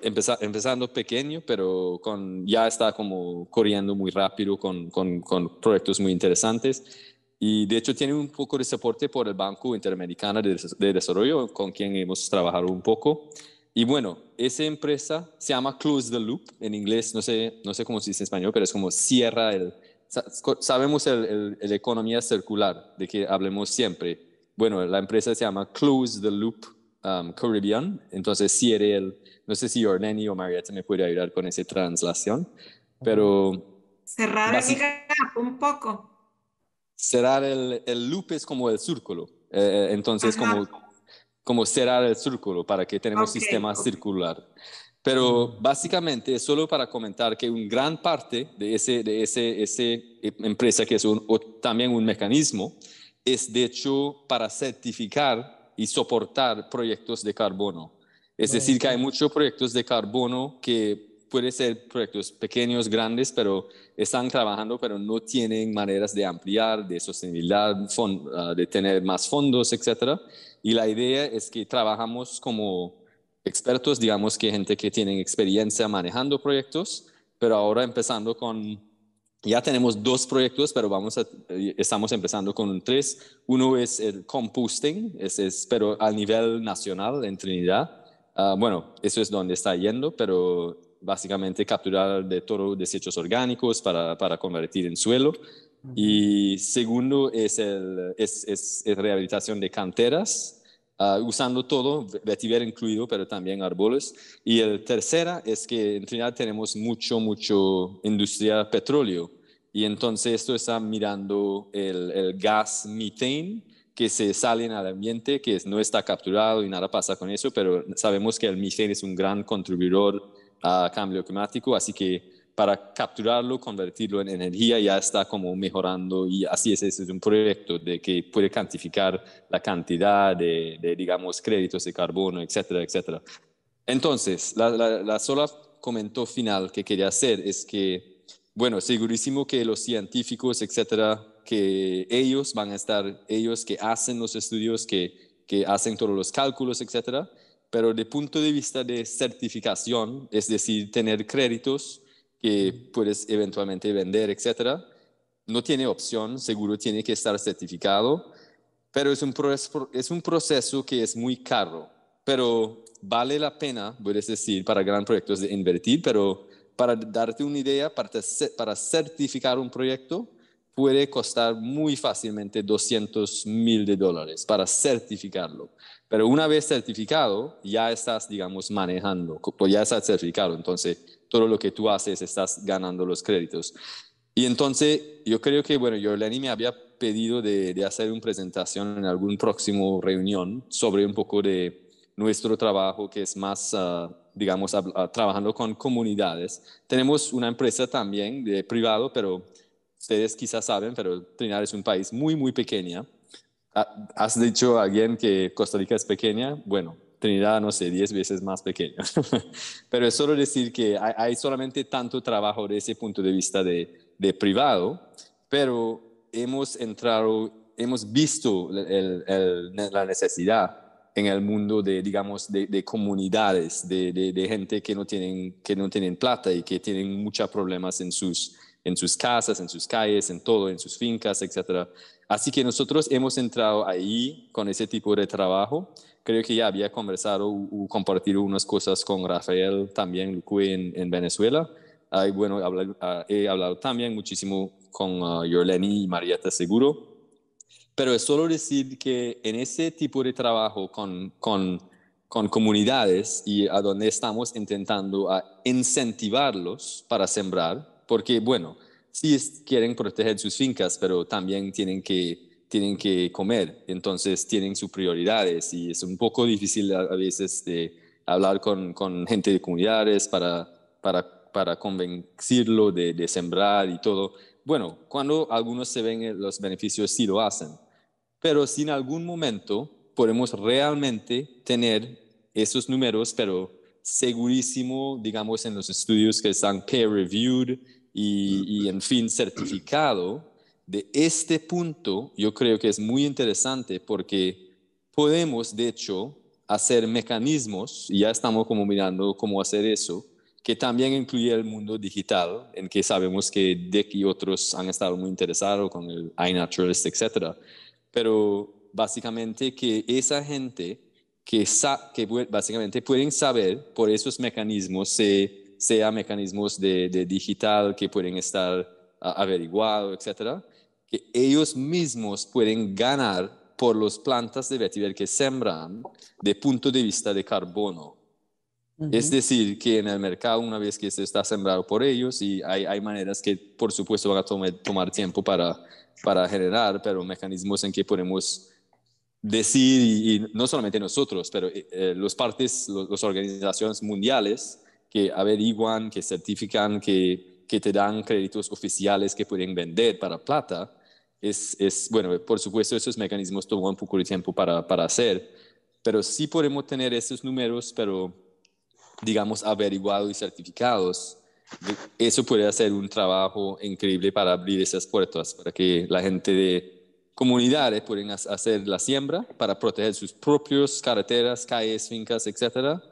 empezando pequeño, pero ya está como corriendo muy rápido con proyectos muy interesantes. Y de hecho tiene un poco de soporte por el Banco Interamericano de Desarrollo, con quien hemos trabajado un poco. Y bueno, esa empresa se llama Close the Loop, en inglés, no sé cómo se dice en español, pero es como cierra sabemos el economía circular, de que hablemos siempre. Bueno, la empresa se llama Close the Loop Caribbean, entonces cierre no sé si Orleni o Marietta me puede ayudar con esa translación, pero Cerrar el gap un poco. cerrar el loop es como el círculo, entonces Ajá. como cerrar el círculo para que tenemos Ok, sistema ok. circular. Pero básicamente es solo para comentar que una gran parte de esa empresa, que es también un mecanismo, es de hecho para certificar y soportar proyectos de carbono. Es decir, que hay muchos proyectos de carbono que pueden ser proyectos pequeños, grandes, pero están trabajando, pero no tienen maneras de ampliar, de sostenibilidad, de tener más fondos, etcétera. Y la idea es que trabajamos como expertos, digamos que gente que tiene experiencia manejando proyectos, pero ahora empezando ya tenemos dos proyectos, pero estamos empezando con tres. Uno es el composting, pero a nivel nacional en Trinidad. Bueno, eso es donde está yendo, pero básicamente capturar de todo desechos orgánicos para convertir en suelo. Y segundo es rehabilitación de canteras, usando todo, vetiver incluido, pero también árboles. Y el tercera es que en Trinidad tenemos mucho industria petróleo. Y entonces esto está mirando el gas methane que se sale al ambiente, que no está capturado y nada pasa con eso, pero sabemos que el methane es un gran contribuidor a cambio climático, así que para capturarlo, convertirlo en energía, ya está como mejorando y así es un proyecto de que puede cuantificar la cantidad digamos, créditos de carbono, etcétera, etcétera. Entonces, la sola comentario final que quería hacer es que, bueno, segurísimo que los científicos, etcétera, que ellos van a estar, ellos que hacen los estudios, que hacen todos los cálculos, etcétera, pero de punto de vista de certificación, es decir, tener créditos que puedes eventualmente vender, etcétera, no tiene opción, seguro tiene que estar certificado, pero es un proceso que es muy caro, pero vale la pena, puedes decir, para grandes proyectos de invertir, pero para darte una idea, para certificar un proyecto, puede costar muy fácilmente $200,000 para certificarlo. Pero una vez certificado, ya estás, digamos, manejando, ya estás certificado. Entonces, todo lo que tú haces, estás ganando los créditos. Y entonces, yo creo que, bueno, Yorleni me había pedido de hacer una presentación en algún próximo reunión sobre un poco de nuestro trabajo, que es más, digamos, trabajando con comunidades. Tenemos una empresa también de privado, pero ustedes quizás saben, pero Trinidad es un país muy, muy pequeña. Has dicho a alguien que Costa Rica es pequeña. Bueno, Trinidad, no sé, 10 veces más pequeña. Pero es solo decir que hay solamente tanto trabajo de ese punto de vista de privado, pero hemos visto la necesidad en el mundo de, digamos, de comunidades, de gente que no tienen plata y que tienen muchos problemas en sus casas, en sus calles, en todo, en sus fincas, etcétera. Así que nosotros hemos entrado ahí con ese tipo de trabajo. Creo que ya había conversado o compartido unas cosas con Rafael también Lucue en Venezuela. Bueno, he hablado también muchísimo con Yorleni y Marieta Seguro. Pero es solo decir que en ese tipo de trabajo con comunidades y a donde estamos intentando a incentivarlos para sembrar, porque bueno, sí quieren proteger sus fincas, pero también tienen que comer, entonces tienen sus prioridades y es un poco difícil a veces de hablar con gente de comunidades para convencerlo de sembrar y todo. Bueno, cuando algunos se ven los beneficios, sí lo hacen. Pero si en algún momento podemos realmente tener esos números, pero segurísimo, digamos, en los estudios que están peer-reviewed y, en fin, certificado, de este punto yo creo que es muy interesante porque podemos, de hecho, hacer mecanismos, y ya estamos como mirando cómo hacer eso, que también incluye el mundo digital, en que sabemos que DEC y otros han estado muy interesados con el iNaturalist, etcétera. Pero básicamente que esa gente que básicamente pueden saber por esos mecanismos, sea mecanismos de digital que pueden estar averiguados, etcétera, que ellos mismos pueden ganar por las plantas de vetiver que sembran de punto de vista de carbono. Es decir, que en el mercado, una vez que se está sembrado por ellos, y hay maneras que por supuesto van a tomar tiempo para generar, pero mecanismos en que podemos decir, y no solamente nosotros, pero las organizaciones mundiales que averiguan, que certifican, que te dan créditos oficiales que pueden vender para plata, bueno, por supuesto esos mecanismos toman un poco de tiempo para hacer, pero sí podemos tener esos números, pero digamos averiguados y certificados. Eso puede hacer un trabajo increíble para abrir esas puertas, para que la gente de comunidades puedan hacer la siembra para proteger sus propias carreteras, calles, fincas, etcétera,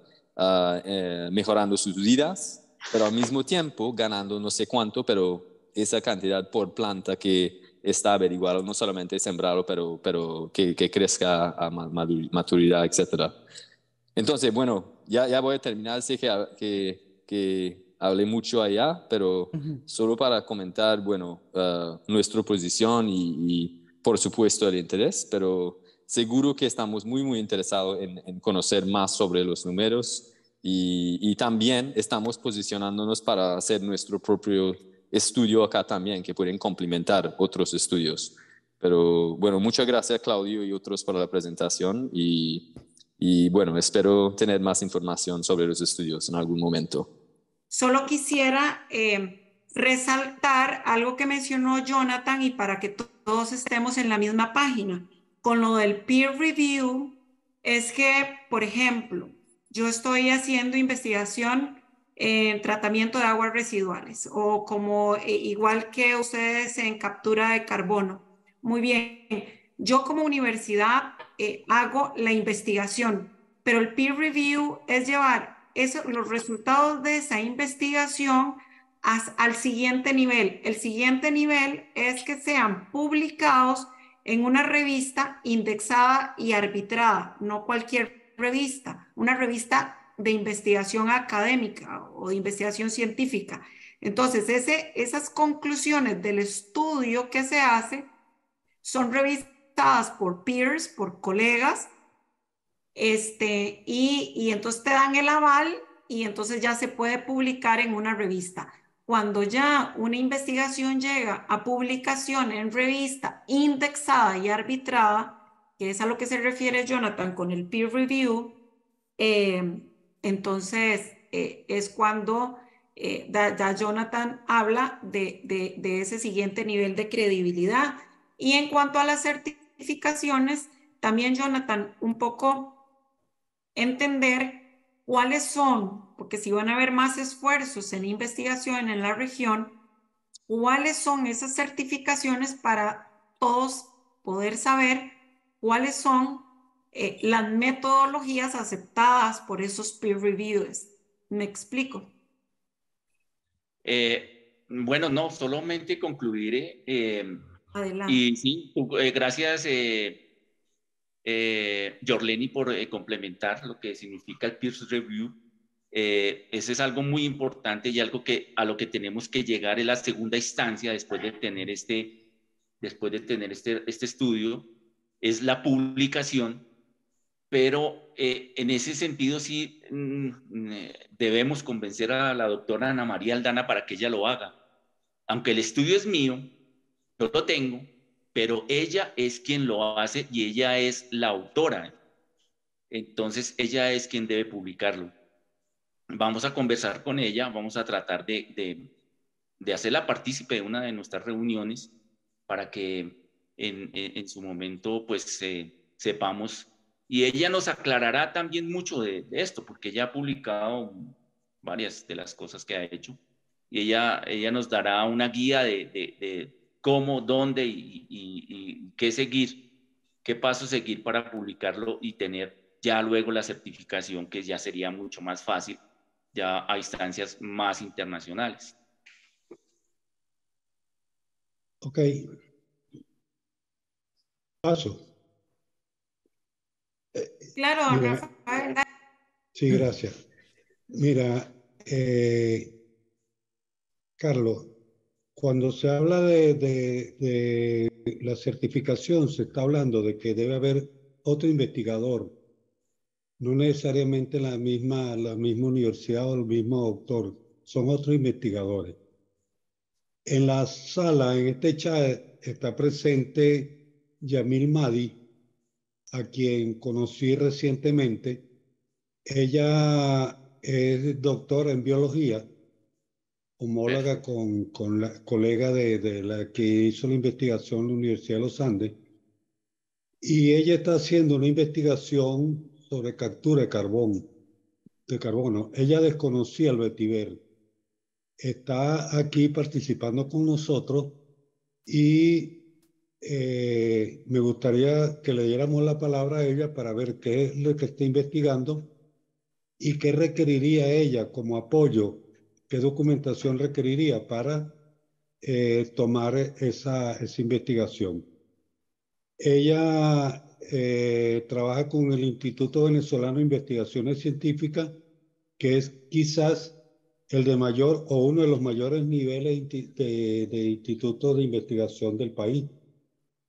mejorando sus vidas, pero al mismo tiempo ganando no sé cuánto, pero esa cantidad por planta que está averiguado, no solamente sembrado, pero que crezca a maturidad, etcétera. Entonces, bueno, ya voy a terminar. Sé que hablé mucho allá, pero solo para comentar, bueno, nuestra posición y por supuesto el interés, pero seguro que estamos muy, muy interesados en conocer más sobre los números y también estamos posicionándonos para hacer nuestro propio estudio acá también, que pueden complementar otros estudios. Pero bueno, muchas gracias Claudio y otros por la presentación y bueno, espero tener más información sobre los estudios en algún momento. Solo quisiera resaltar algo que mencionó Jonathan y para que todos estemos en la misma página. Con lo del peer review, es que, por ejemplo, yo estoy haciendo investigación en tratamiento de aguas residuales o como igual que ustedes en captura de carbono. Muy bien, yo como universidad hago la investigación, pero el peer review es llevar los resultados de esa investigación al siguiente nivel. El siguiente nivel es que sean publicados en una revista indexada y arbitrada, no cualquier revista, una revista de investigación académica o de investigación científica. Entonces, esas conclusiones del estudio que se hace son revisadas por peers, por colegas, y entonces te dan el aval y entonces ya se puede publicar en una revista. Cuando ya una investigación llega a publicación en revista indexada y arbitrada, que es a lo que se refiere Jonathan con el peer review, entonces es cuando ya Jonathan habla de ese siguiente nivel de credibilidad. Y en cuanto a la certificación, certificaciones, también, Jonathan, un poco entender cuáles son, porque si van a haber más esfuerzos en investigación en la región, cuáles son esas certificaciones para todos poder saber cuáles son las metodologías aceptadas por esos peer reviewers. ¿Me explico? Bueno, no, solamente concluiré. Adelante. Y sí, gracias, Yorleni, por complementar lo que significa el peer review. Ese es algo muy importante y algo que a lo que tenemos que llegar en la segunda instancia después de tener este estudio, es la publicación. Pero en ese sentido sí debemos convencer a la doctora Ana María Aldana para que ella lo haga. Aunque el estudio es mío, yo lo tengo, pero ella es quien lo hace y ella es la autora. Entonces ella es quien debe publicarlo. Vamos a conversar con ella, vamos a tratar de hacerla partícipe de una de nuestras reuniones para que en su momento pues sepamos, y ella nos aclarará también mucho de esto, porque ella ha publicado varias de las cosas que ha hecho, y ella nos dará una guía de cómo, dónde y qué seguir, qué paso seguir para publicarlo y tener ya luego la certificación, que ya sería mucho más fácil, ya a instancias más internacionales. Ok. Paso. Claro, Mira, Rafael. sí, gracias. Mira, Carlos, cuando se habla de la certificación, se está hablando de que debe haber otro investigador, no necesariamente la misma universidad o el mismo autor, son otros investigadores. En la sala, en este chat, está presente Yamil Madi, a quien conocí recientemente. Ella es doctora en biología, homóloga con la colega de la que hizo la investigación en la Universidad de los Andes, y ella está haciendo una investigación sobre captura de carbono. Ella desconocía el vetiver. Está aquí participando con nosotros y me gustaría que le diéramos la palabra a ella para ver qué es lo que está investigando y qué requeriría ella como apoyo, qué documentación requeriría para tomar esa investigación. Ella trabaja con el Instituto Venezolano de Investigaciones Científicas, que es quizás el de mayor o uno de los mayores niveles de institutos de investigación del país,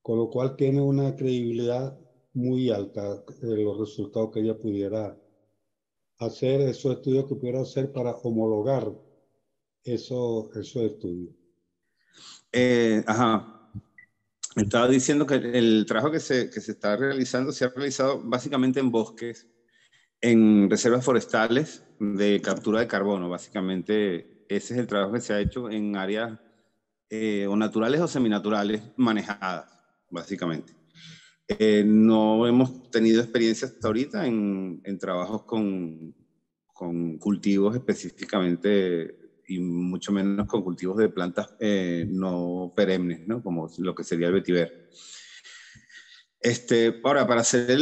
con lo cual tiene una credibilidad muy alta de los resultados que ella pudiera hacer, esos estudios que pudiera hacer para homologar esos estudios. Ajá. Estaba diciendo que el trabajo que se está realizando se ha realizado básicamente en bosques, en reservas forestales de captura de carbono. Básicamente ese es el trabajo que se ha hecho en áreas o naturales o seminaturales manejadas, básicamente. No hemos tenido experiencia hasta ahorita en trabajos con cultivos específicamente, y mucho menos con cultivos de plantas no perennes, ¿no? Como lo que sería el vetiver. Ahora, para hacer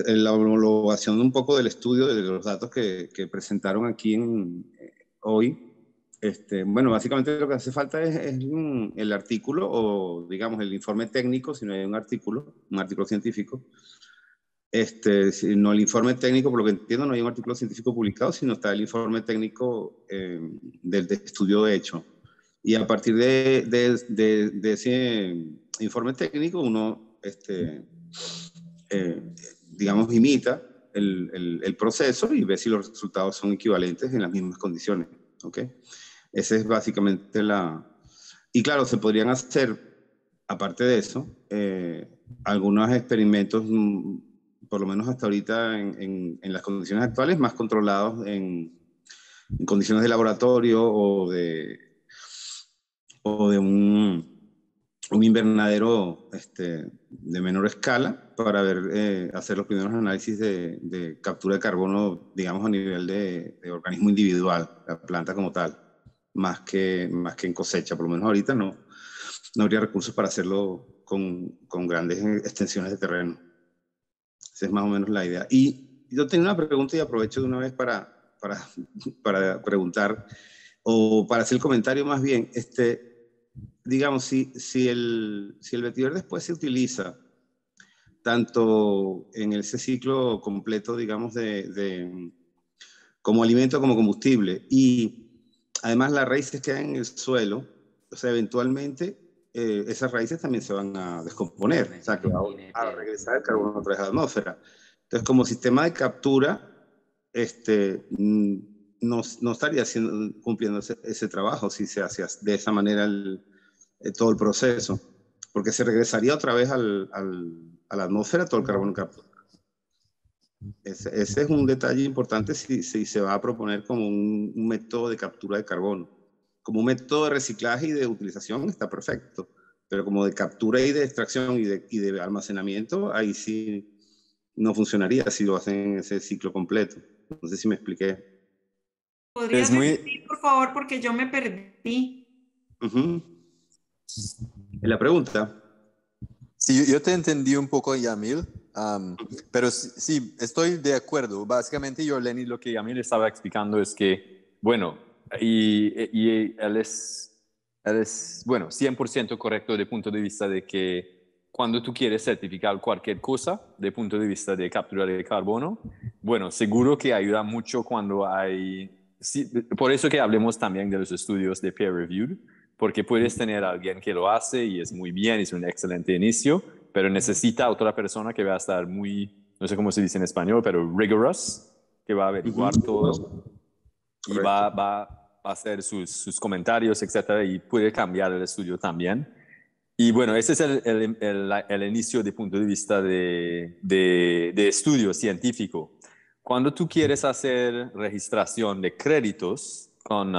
la homologación un poco del estudio, de los datos que presentaron aquí hoy, bueno, básicamente lo que hace falta es el artículo, o digamos el informe técnico, si no hay un artículo científico. No el informe técnico, por lo que entiendo, no hay un artículo científico publicado, sino está el informe técnico del estudio hecho. Y a partir de ese informe técnico, uno, digamos, imita el proceso y ve si los resultados son equivalentes en las mismas condiciones. ¿Ok? Esa es básicamente Y claro, se podrían hacer, aparte de eso, algunos experimentos, por lo menos hasta ahorita en las condiciones actuales, más controlados en condiciones de laboratorio o de un un invernadero de menor escala para hacer los primeros análisis de captura de carbono, digamos, a nivel de organismo individual, la planta como tal, más que en cosecha. Por lo menos ahorita no habría recursos para hacerlo con grandes extensiones de terreno. Esa es más o menos la idea. Y yo tenía una pregunta y aprovecho de una vez para preguntar, o para hacer el comentario más bien, digamos, si el vetiver después se utiliza tanto en ese ciclo completo, digamos, como alimento, como combustible, y además las raíces quedan en el suelo, o sea, eventualmente esas raíces también se van a descomponer, o sea, que va a regresar el carbono otra vez a la atmósfera. Entonces, como sistema de captura, no estaría cumpliendo ese trabajo si se hace de esa manera todo el proceso, porque se regresaría otra vez a la atmósfera todo el carbono capturado. Ese es un detalle importante si se va a proponer como un método de captura de carbono. Como un método de reciclaje y de utilización está perfecto, pero como de captura y de extracción y de almacenamiento, ahí sí no funcionaría si lo hacen en ese ciclo completo. No sé si me expliqué. ¿Podrías repetir, por favor, porque yo me perdí? ¿En la pregunta? Sí, yo te entendí un poco, Yamil, pero sí, estoy de acuerdo. Básicamente, Lenny, lo que Yamil estaba explicando es que, bueno, y él es, bueno, 100% correcto desde el punto de vista de que cuando tú quieres certificar cualquier cosa, desde el punto de vista de captura de carbono, bueno, seguro que ayuda mucho cuando hay... Sí, por eso que hablemos también de los estudios de peer reviewed, porque puedes tener a alguien que lo hace y es muy bien, es un excelente inicio, pero necesita otra persona que va a estar muy, no sé cómo se dice en español, pero rigorous, que va a averiguar todo y va a hacer sus comentarios, etcétera, y puede cambiar el estudio también. Y bueno, ese es el inicio de punto de vista de estudio científico. Cuando tú quieres hacer registración de créditos, con,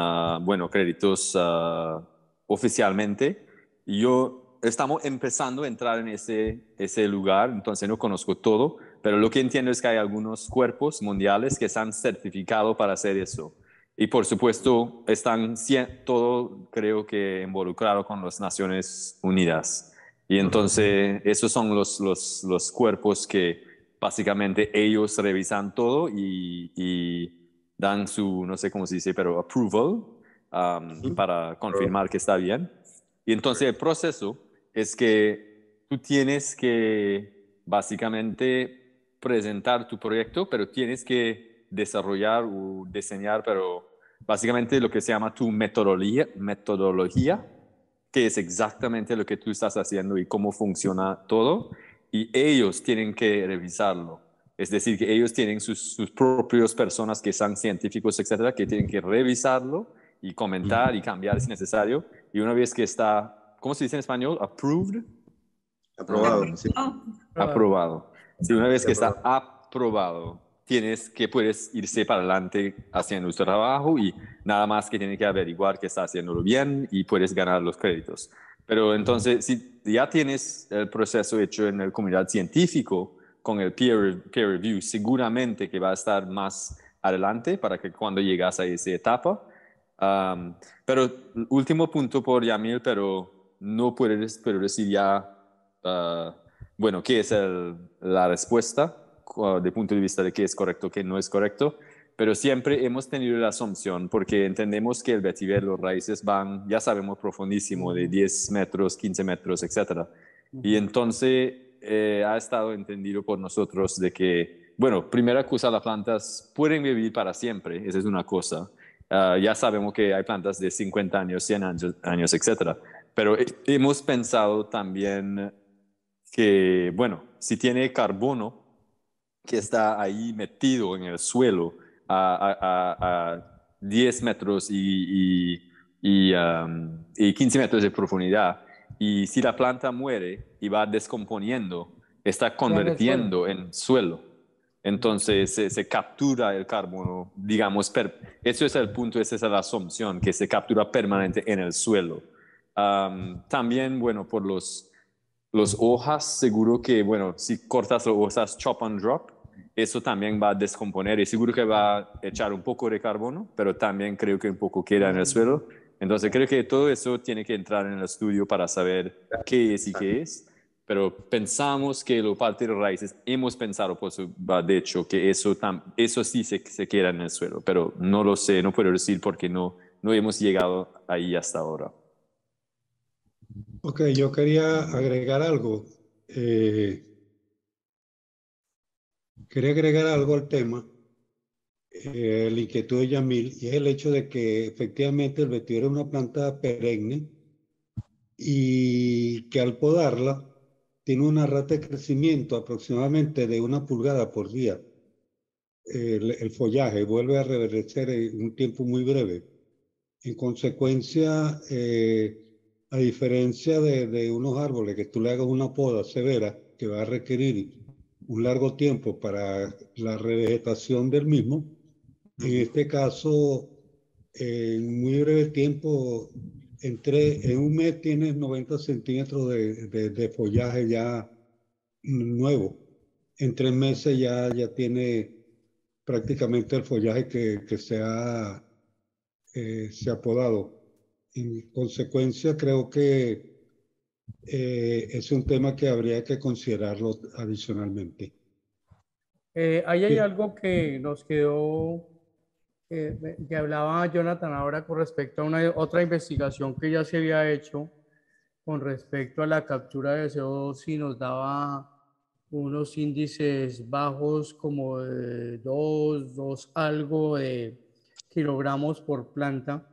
créditos oficialmente, estamos empezando a entrar en ese lugar, entonces no conozco todo, pero lo que entiendo es que hay algunos cuerpos mundiales que se han certificado para hacer eso. Y por supuesto, están todo, creo que, involucrado con las Naciones Unidas. Y entonces, esos son los cuerpos que básicamente ellos revisan todo y dan su, no sé cómo se dice, pero approval para confirmar que está bien. Y entonces el proceso es que tú tienes que básicamente presentar tu proyecto, pero tienes que desarrollar o diseñar, pero básicamente lo que se llama tu metodología, que es exactamente lo que tú estás haciendo y cómo funciona todo, y ellos tienen que revisarlo. Es decir, que ellos tienen sus propias personas que son científicos, etcétera, que tienen que revisarlo y comentar y cambiar si necesario. Y una vez que está, ¿cómo se dice en español? Approved. Aprobado, sí. Aprobado. Sí, una vez que está aprobado, puedes irse para adelante haciendo tu trabajo y nada más que tienes que averiguar que está haciéndolo bien y puedes ganar los créditos. Pero entonces, si ya tienes el proceso hecho en la comunidad científico con el peer review, seguramente que va a estar más adelante para que cuando llegas a esa etapa. Pero último punto por Yamil, pero no puedes decir ya, bueno, qué es la respuesta de punto de vista de qué es correcto, qué no es correcto, pero siempre hemos tenido la asunción, porque entendemos que el vetiver, los raíces van, ya sabemos, profundísimo, de 10 metros, 15 metros, etc. Y entonces ha estado entendido por nosotros de que, bueno, primera cosa, las plantas pueden vivir para siempre, esa es una cosa. Ya sabemos que hay plantas de 50 años, 100 años, etc. Pero hemos pensado también que, bueno, si tiene carbono que está ahí metido en el suelo a 10 metros y 15 metros de profundidad, y si la planta muere y va descomponiendo, está convirtiendo en suelo. Entonces se captura el carbono, digamos, eso es el punto, esa es la asunción, que se captura permanente en el suelo. También, bueno, por los hojas, seguro que, bueno, si cortas las hojas chop and drop, eso también va a descomponer y seguro que va a echar un poco de carbono, pero también creo que un poco queda en el suelo. Entonces creo que todo eso tiene que entrar en el estudio para saber qué es y qué es. Pero pensamos que la parte de raíces, hemos pensado, pues, de hecho, que eso sí se queda en el suelo, pero no lo sé, no puedo decir porque no hemos llegado ahí hasta ahora. Ok, yo quería agregar algo. Quería agregar algo al tema, la inquietud de Yamil, y es el hecho de que efectivamente el vetiver es una planta perenne y que al podarla tiene una rata de crecimiento aproximadamente de 1 pulgada por día. El follaje vuelve a reverdecer en un tiempo muy breve. En consecuencia, a diferencia de unos árboles que tú le hagas una poda severa que va a requerir un largo tiempo para la revegetación del mismo, en este caso, en muy breve tiempo, en un mes tienes 90 centímetros de follaje ya nuevo. En 3 meses ya tiene prácticamente el follaje que se ha podado. En consecuencia, creo que es un tema que habría que considerarlo adicionalmente. Ahí hay algo que nos quedó, que hablaba Jonathan ahora con respecto a otra investigación que ya se había hecho con respecto a la captura de CO2 y nos daba unos índices bajos como de 2 algo de kilogramos por planta.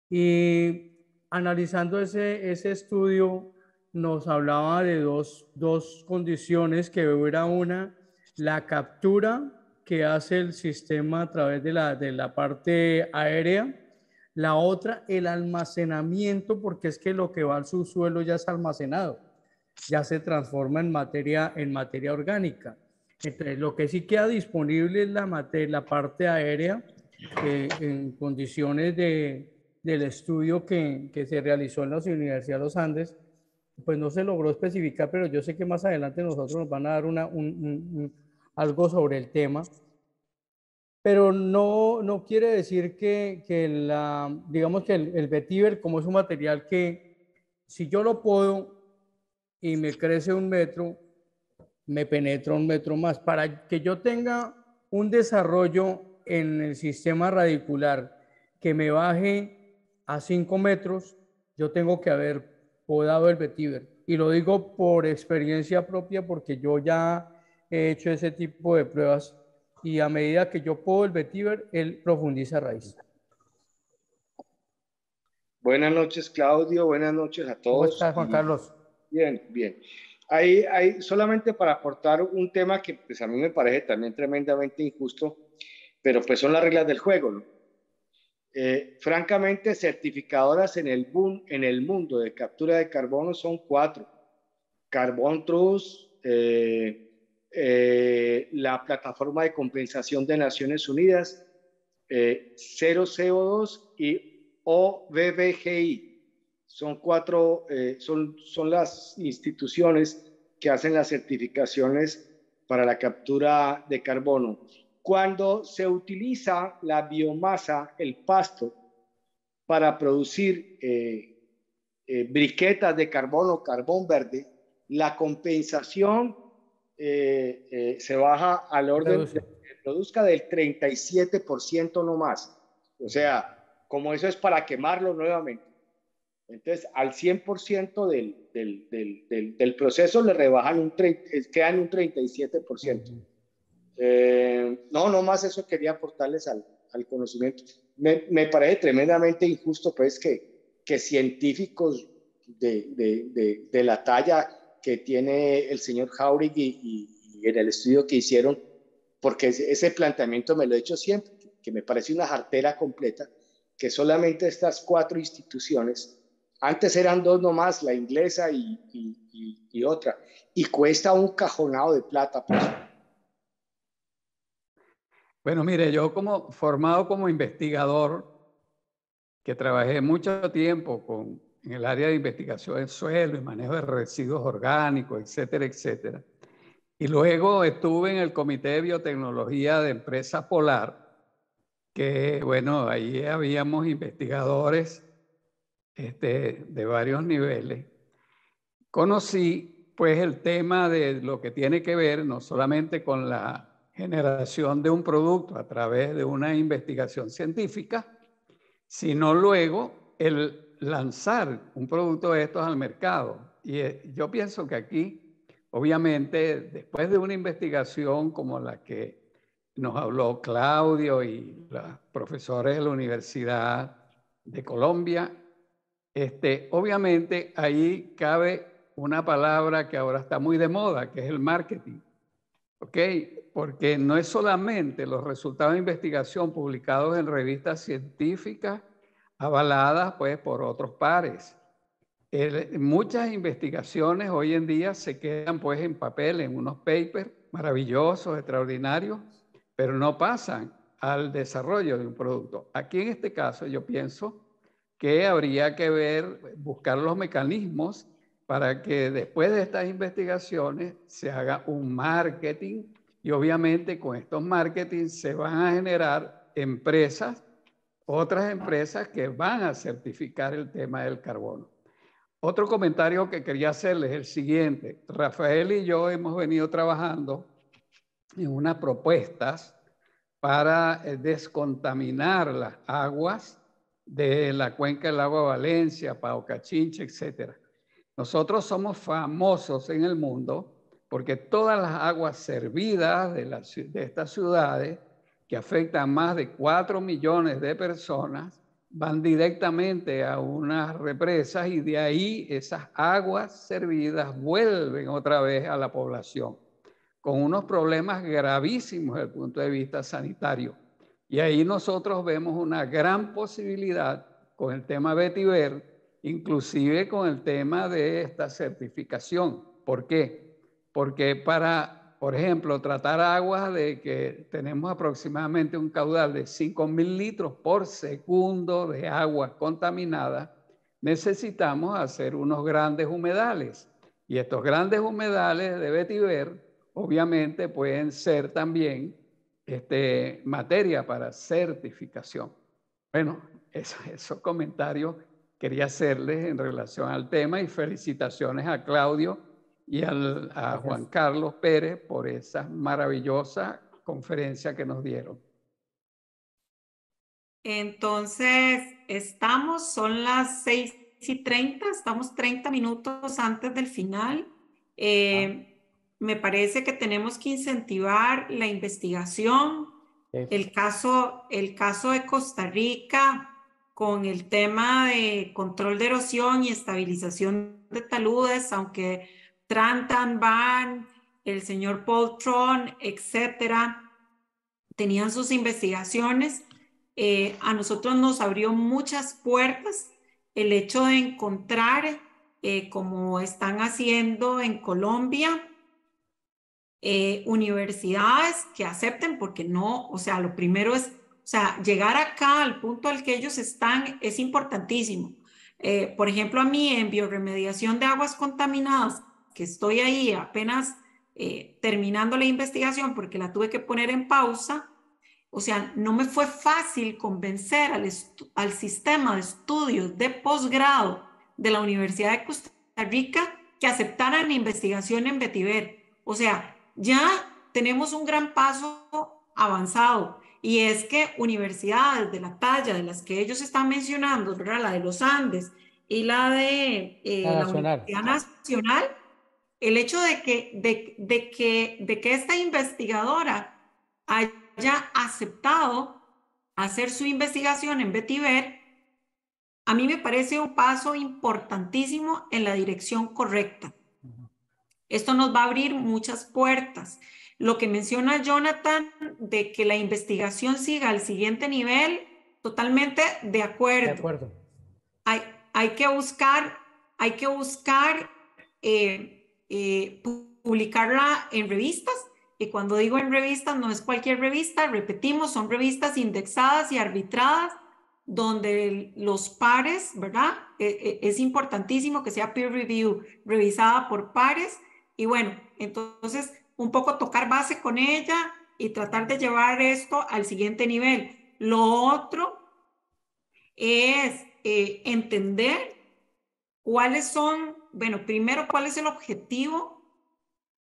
Y analizando ese estudio, nos hablaba de dos condiciones, que era una, la captura que hace el sistema a través de la parte aérea, la otra, el almacenamiento, porque es que lo que va al subsuelo ya es almacenado, ya se transforma en materia orgánica. Entonces, lo que sí queda disponible es la parte aérea, en condiciones del estudio que se realizó en la Universidad de los Andes, pues no se logró especificar, pero yo sé que más adelante nosotros nos van a dar algo sobre el tema. Pero no quiere decir que digamos que el vetiver, como es un material que si yo lo podo y me crece 1 metro, me penetra 1 metro más. Para que yo tenga un desarrollo en el sistema radicular que me baje a 5 metros, yo tengo que haber podado el vetiver. Y lo digo por experiencia propia porque yo ya he hecho ese tipo de pruebas y a medida que yo podo el vetiver, él profundiza raíz. Buenas noches, Claudio. Buenas noches a todos. ¿Cómo estás, Juan Carlos? Bien, bien. Solamente para aportar un tema que pues, a mí me parece también tremendamente injusto, pero pues son las reglas del juego, ¿no? Francamente, certificadoras en el mundo de captura de carbono son 4. Carbon Trust, la Plataforma de Compensación de Naciones Unidas, Cero CO2 y OBBGI. Son 4, son las instituciones que hacen las certificaciones para la captura de carbono. Cuando se utiliza la biomasa, el pasto, para producir briquetas de carbono, carbón verde, la compensación se baja al orden de que produzca del 37% no más. O sea, como eso es para quemarlo nuevamente. Entonces, al 100% del proceso le rebajan quedan un 37%. No más eso quería aportarles al conocimiento. Me parece tremendamente injusto pues que científicos de la talla que tiene el señor Jauregui y en el estudio que hicieron, porque ese planteamiento me lo he hecho siempre, que me parece una jartera completa, que solamente estas 4 instituciones, antes eran 2 nomás, la inglesa y otra, y cuesta un cajonado de plata. Pues. Bueno, mire, yo formado como investigador, que trabajé mucho tiempo con en el área de investigación del suelo y manejo de residuos orgánicos, etcétera, etcétera. Y luego estuve en el Comité de Biotecnología de Empresa Polar, que bueno, ahí habíamos investigadores de varios niveles. Conocí pues el tema de lo que tiene que ver no solamente con la generación de un producto a través de una investigación científica, sino luego el lanzar un producto de estos al mercado. Y yo pienso que aquí, obviamente, después de una investigación como la que nos habló Claudio y los profesores de la Universidad de Colombia, obviamente ahí cabe una palabra que ahora está muy de moda, que es el marketing. ¿Ok? Porque no es solamente los resultados de investigación publicados en revistas científicas avaladas pues por otros pares. Muchas investigaciones hoy en día se quedan pues en papel, en unos papers maravillosos, extraordinarios, pero no pasan al desarrollo de un producto. Aquí en este caso yo pienso que habría que buscar los mecanismos para que después de estas investigaciones se haga un marketing y obviamente con estos marketing se van a generar empresas, otras empresas que van a certificar el tema del carbono. Otro comentario que quería hacerles es el siguiente. Rafael y yo hemos venido trabajando en unas propuestas para descontaminar las aguas de la cuenca del lago de Valencia, Paucachinche, etc. Nosotros somos famosos en el mundo porque todas las aguas servidas de estas ciudades, que afectan a más de 4 millones de personas, van directamente a unas represas y de ahí esas aguas servidas vuelven otra vez a la población, con unos problemas gravísimos desde el punto de vista sanitario. Y ahí nosotros vemos una gran posibilidad con el tema vetiver, inclusive con el tema de esta certificación. ¿Por qué? Porque para, por ejemplo, tratar aguas de que tenemos aproximadamente un caudal de 5.000 litros por segundo de agua contaminada, necesitamos hacer unos grandes humedales. Y estos grandes humedales de vetiver, obviamente, pueden ser también materia para certificación. Bueno, esos comentarios quería hacerles en relación al tema y felicitaciones a Claudio y a Juan Carlos Pérez por esa maravillosa conferencia que nos dieron. Entonces, son las 6:30, estamos 30 minutos antes del final. Me parece que tenemos que incentivar la investigación. El caso de Costa Rica con el tema de control de erosión y estabilización de taludes, aunque Tran Van, el señor Paul Tron, etcétera, tenían sus investigaciones, a nosotros nos abrió muchas puertas el hecho de encontrar, como están haciendo en Colombia, universidades que acepten, porque no, o sea, lo primero es, o sea, llegar acá al punto al que ellos están es importantísimo. Por ejemplo, a mí en bioremediación de aguas contaminadas, que estoy ahí apenas terminando la investigación porque la tuve que poner en pausa, o sea, no me fue fácil convencer al sistema de estudios de posgrado de la Universidad de Costa Rica que aceptaran mi investigación en vetiver. O sea, ya tenemos un gran paso avanzado, y es que universidades de la talla de las que ellos están mencionando, ¿verdad? La de los Andes y la de la Universidad Nacional, el hecho de que esta investigadora haya aceptado hacer su investigación en vetiver, a mí me parece un paso importantísimo en la dirección correcta. Esto nos va a abrir muchas puertas. Lo que menciona Jonathan de que la investigación siga al siguiente nivel, totalmente de acuerdo. De acuerdo. Hay que buscar publicarla en revistas, y cuando digo en revistas no es cualquier revista, repetimos, son revistas indexadas y arbitradas donde los pares, ¿verdad? Es importantísimo que sea peer review, revisada por pares. Y bueno, entonces un poco tocar base con ella y tratar de llevar esto al siguiente nivel. Lo otro es entender cuáles son, bueno, primero, cuál es el objetivo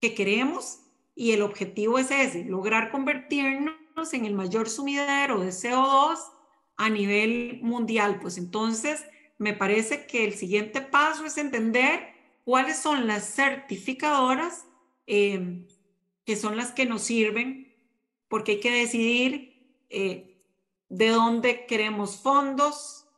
que queremos, y el objetivo es ese, lograr convertirnos en el mayor sumidero de CO2 a nivel mundial. Pues entonces me parece que el siguiente paso es entender cuáles son las certificadoras que son las que nos sirven, porque hay que decidir de dónde queremos fondos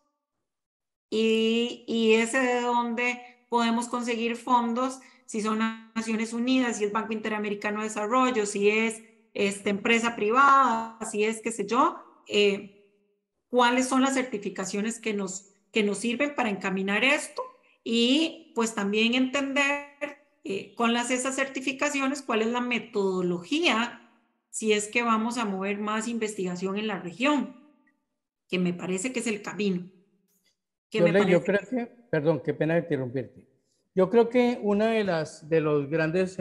y ese de dónde podemos conseguir fondos, si son Naciones Unidas, si es Banco Interamericano de Desarrollo, si es esta empresa privada, si es qué sé yo, cuáles son las certificaciones que nos sirven para encaminar esto, y pues también entender con esas certificaciones cuál es la metodología si es que vamos a mover más investigación en la región, que me parece que es el camino. Yo creo que, perdón, qué pena interrumpirte. Yo creo que una de los grandes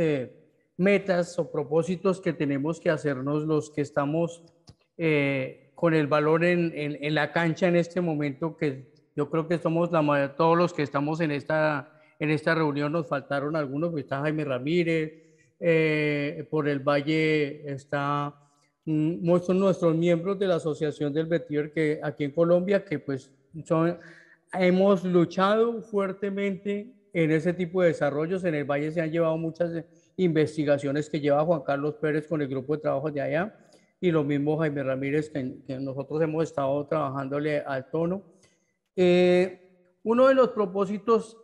metas o propósitos que tenemos que hacernos los que estamos con el valor en la cancha en este momento, que yo creo que somos todos los que estamos en esta reunión, nos faltaron algunos, pues está Jaime Ramírez, por el Valle está, son nuestros miembros de la Asociación del Vetiver que aquí en Colombia, que pues hemos luchado fuertemente en ese tipo de desarrollos. En el Valle se han llevado muchas investigaciones que lleva Juan Carlos Pérez con el grupo de trabajo de allá, y lo mismo Jaime Ramírez, que nosotros hemos estado trabajándole al tono. Uno de los propósitos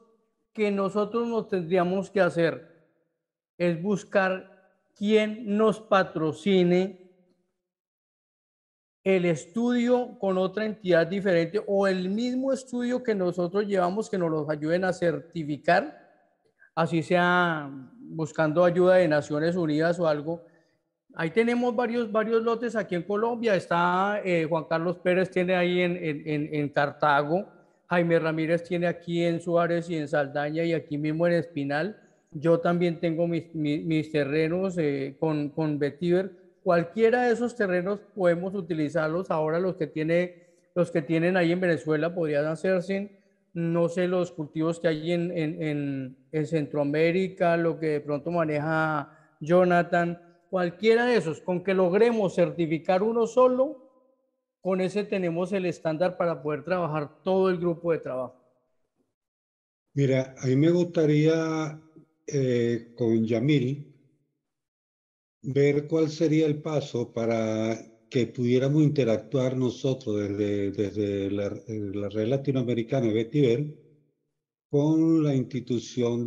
que nosotros nos tendríamos que hacer es buscar quién nos patrocine el estudio con otra entidad diferente, o el mismo estudio que nosotros llevamos, que nos los ayuden a certificar, así sea buscando ayuda de Naciones Unidas o algo. Ahí tenemos varios lotes aquí en Colombia. Está Juan Carlos Pérez, tiene ahí en Cartago. Jaime Ramírez tiene aquí en Suárez y en Saldaña, y aquí mismo en Espinal. Yo también tengo mis terrenos con vetiver. Cualquiera de esos terrenos podemos utilizarlos. Ahora los que tienen ahí en Venezuela podrían hacerse, no sé, los cultivos que hay en Centroamérica, lo que de pronto maneja Jonathan. Cualquiera de esos, con que logremos certificar uno solo, con ese tenemos el estándar para poder trabajar todo el grupo de trabajo. Mira, a mí me gustaría con Yamil ver cuál sería el paso para que pudiéramos interactuar nosotros desde la red latinoamericana de Vetiver con la institución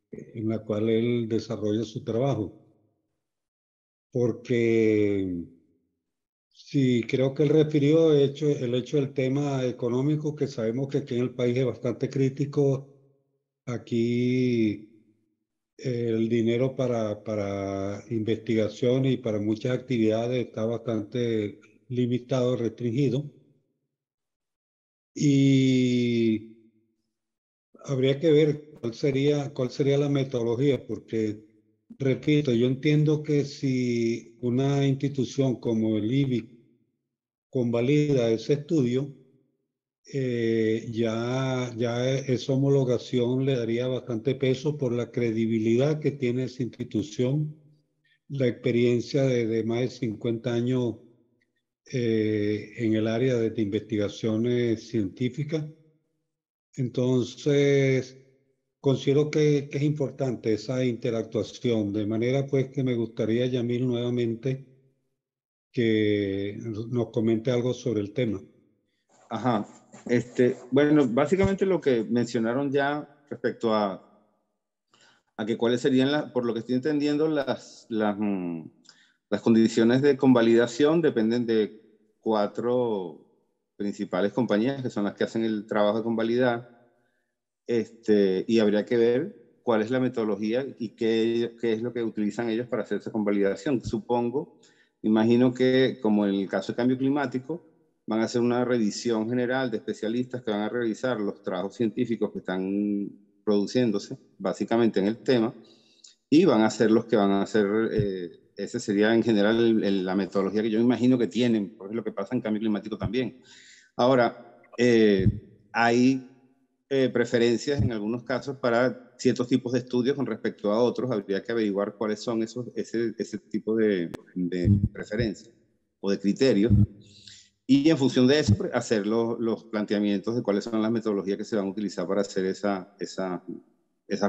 en la cual él desarrolla su trabajo. Porque sí, creo que él refirió el hecho del tema económico, que sabemos que aquí en el país es bastante crítico. Aquí el dinero para investigación y para muchas actividades está bastante limitado, restringido. Y habría que ver cuál sería la metodología, porque, repito, yo entiendo que si una institución como el IBIC convalida ese estudio, ya esa homologación le daría bastante peso por la credibilidad que tiene esa institución, la experiencia de más de 50 años en el área de investigaciones científicas. Entonces, considero que es importante esa interactuación, de manera pues que me gustaría, Yamil, nuevamente que nos comente algo sobre el tema. Ajá. Bueno, básicamente lo que mencionaron ya respecto a que cuáles serían, por lo que estoy entendiendo, las condiciones de convalidación dependen de 4 principales compañías, que son las que hacen el trabajo de convalidar. Y habría que ver cuál es la metodología y qué es lo que utilizan ellos para hacer esa convalidación. Imagino que, como en el caso de cambio climático, van a hacer una revisión general de especialistas que van a revisar los trabajos científicos que están produciéndose, básicamente en el tema, y van a ser los que van a hacer, ese sería en general la metodología que yo imagino que tienen, porque es lo que pasa en cambio climático también. Ahora, hay preferencias en algunos casos para ciertos tipos de estudios con respecto a otros. Habría que averiguar cuáles son ese tipo de preferencias o de criterios. Y en función de eso, hacer los planteamientos de cuáles son las metodologías que se van a utilizar para hacer esas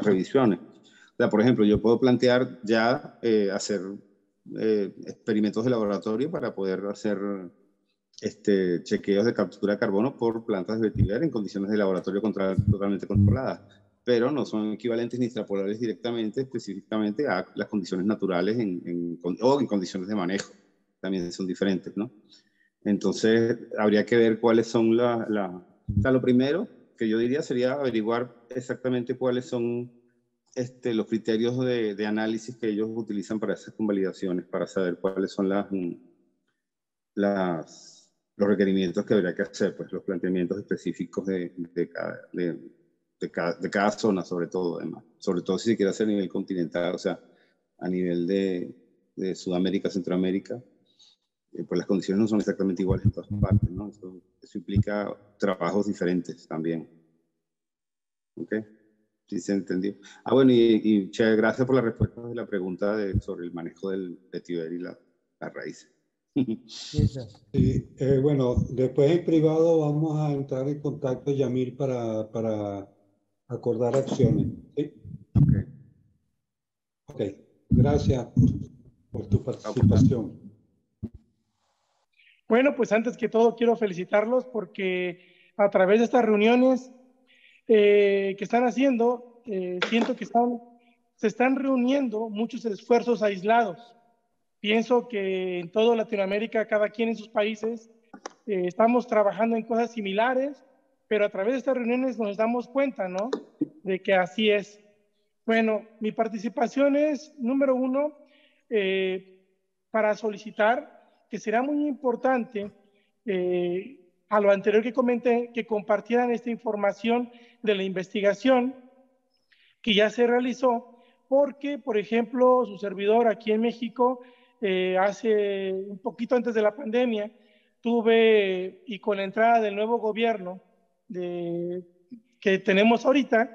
revisiones. O sea, por ejemplo, yo puedo plantear ya hacer experimentos de laboratorio para poder hacer chequeos de captura de carbono por plantas de vetiver en condiciones de laboratorio totalmente controladas, pero no son equivalentes ni extrapolables directamente, específicamente a las condiciones naturales o en condiciones de manejo. También son diferentes, ¿no? Entonces, habría que ver cuáles son o sea, lo primero que yo diría sería averiguar exactamente cuáles son los criterios de análisis que ellos utilizan para esas convalidaciones, para saber cuáles son los requerimientos que habría que hacer, pues los planteamientos específicos de cada zona, sobre todo, además. Sobre todo si se quiere hacer a nivel continental, o sea, a nivel de Sudamérica, Centroamérica, pues las condiciones no son exactamente iguales en todas partes, ¿no? Eso implica trabajos diferentes también. ¿Ok? Sí se entendió. Ah, bueno, y che, gracias por la respuesta de la pregunta sobre el manejo del vetiver y la raíz. Sí, bueno, después en privado vamos a entrar en contacto, Yamil, para acordar acciones. ¿Sí? Ok, gracias por tu participación. Bueno, pues antes que todo quiero felicitarlos porque a través de estas reuniones que están haciendo, siento que se están reuniendo muchos esfuerzos aislados. Pienso que en toda Latinoamérica, cada quien en sus países, estamos trabajando en cosas similares, pero a través de estas reuniones nos damos cuenta, ¿no? De que así es. Bueno, mi participación es, número uno, para solicitar que será muy importante, a lo anterior que comenté, que compartieran esta información de la investigación que ya se realizó, porque, por ejemplo, su servidor aquí en México, hace un poquito antes de la pandemia, y con la entrada del nuevo gobierno que tenemos ahorita,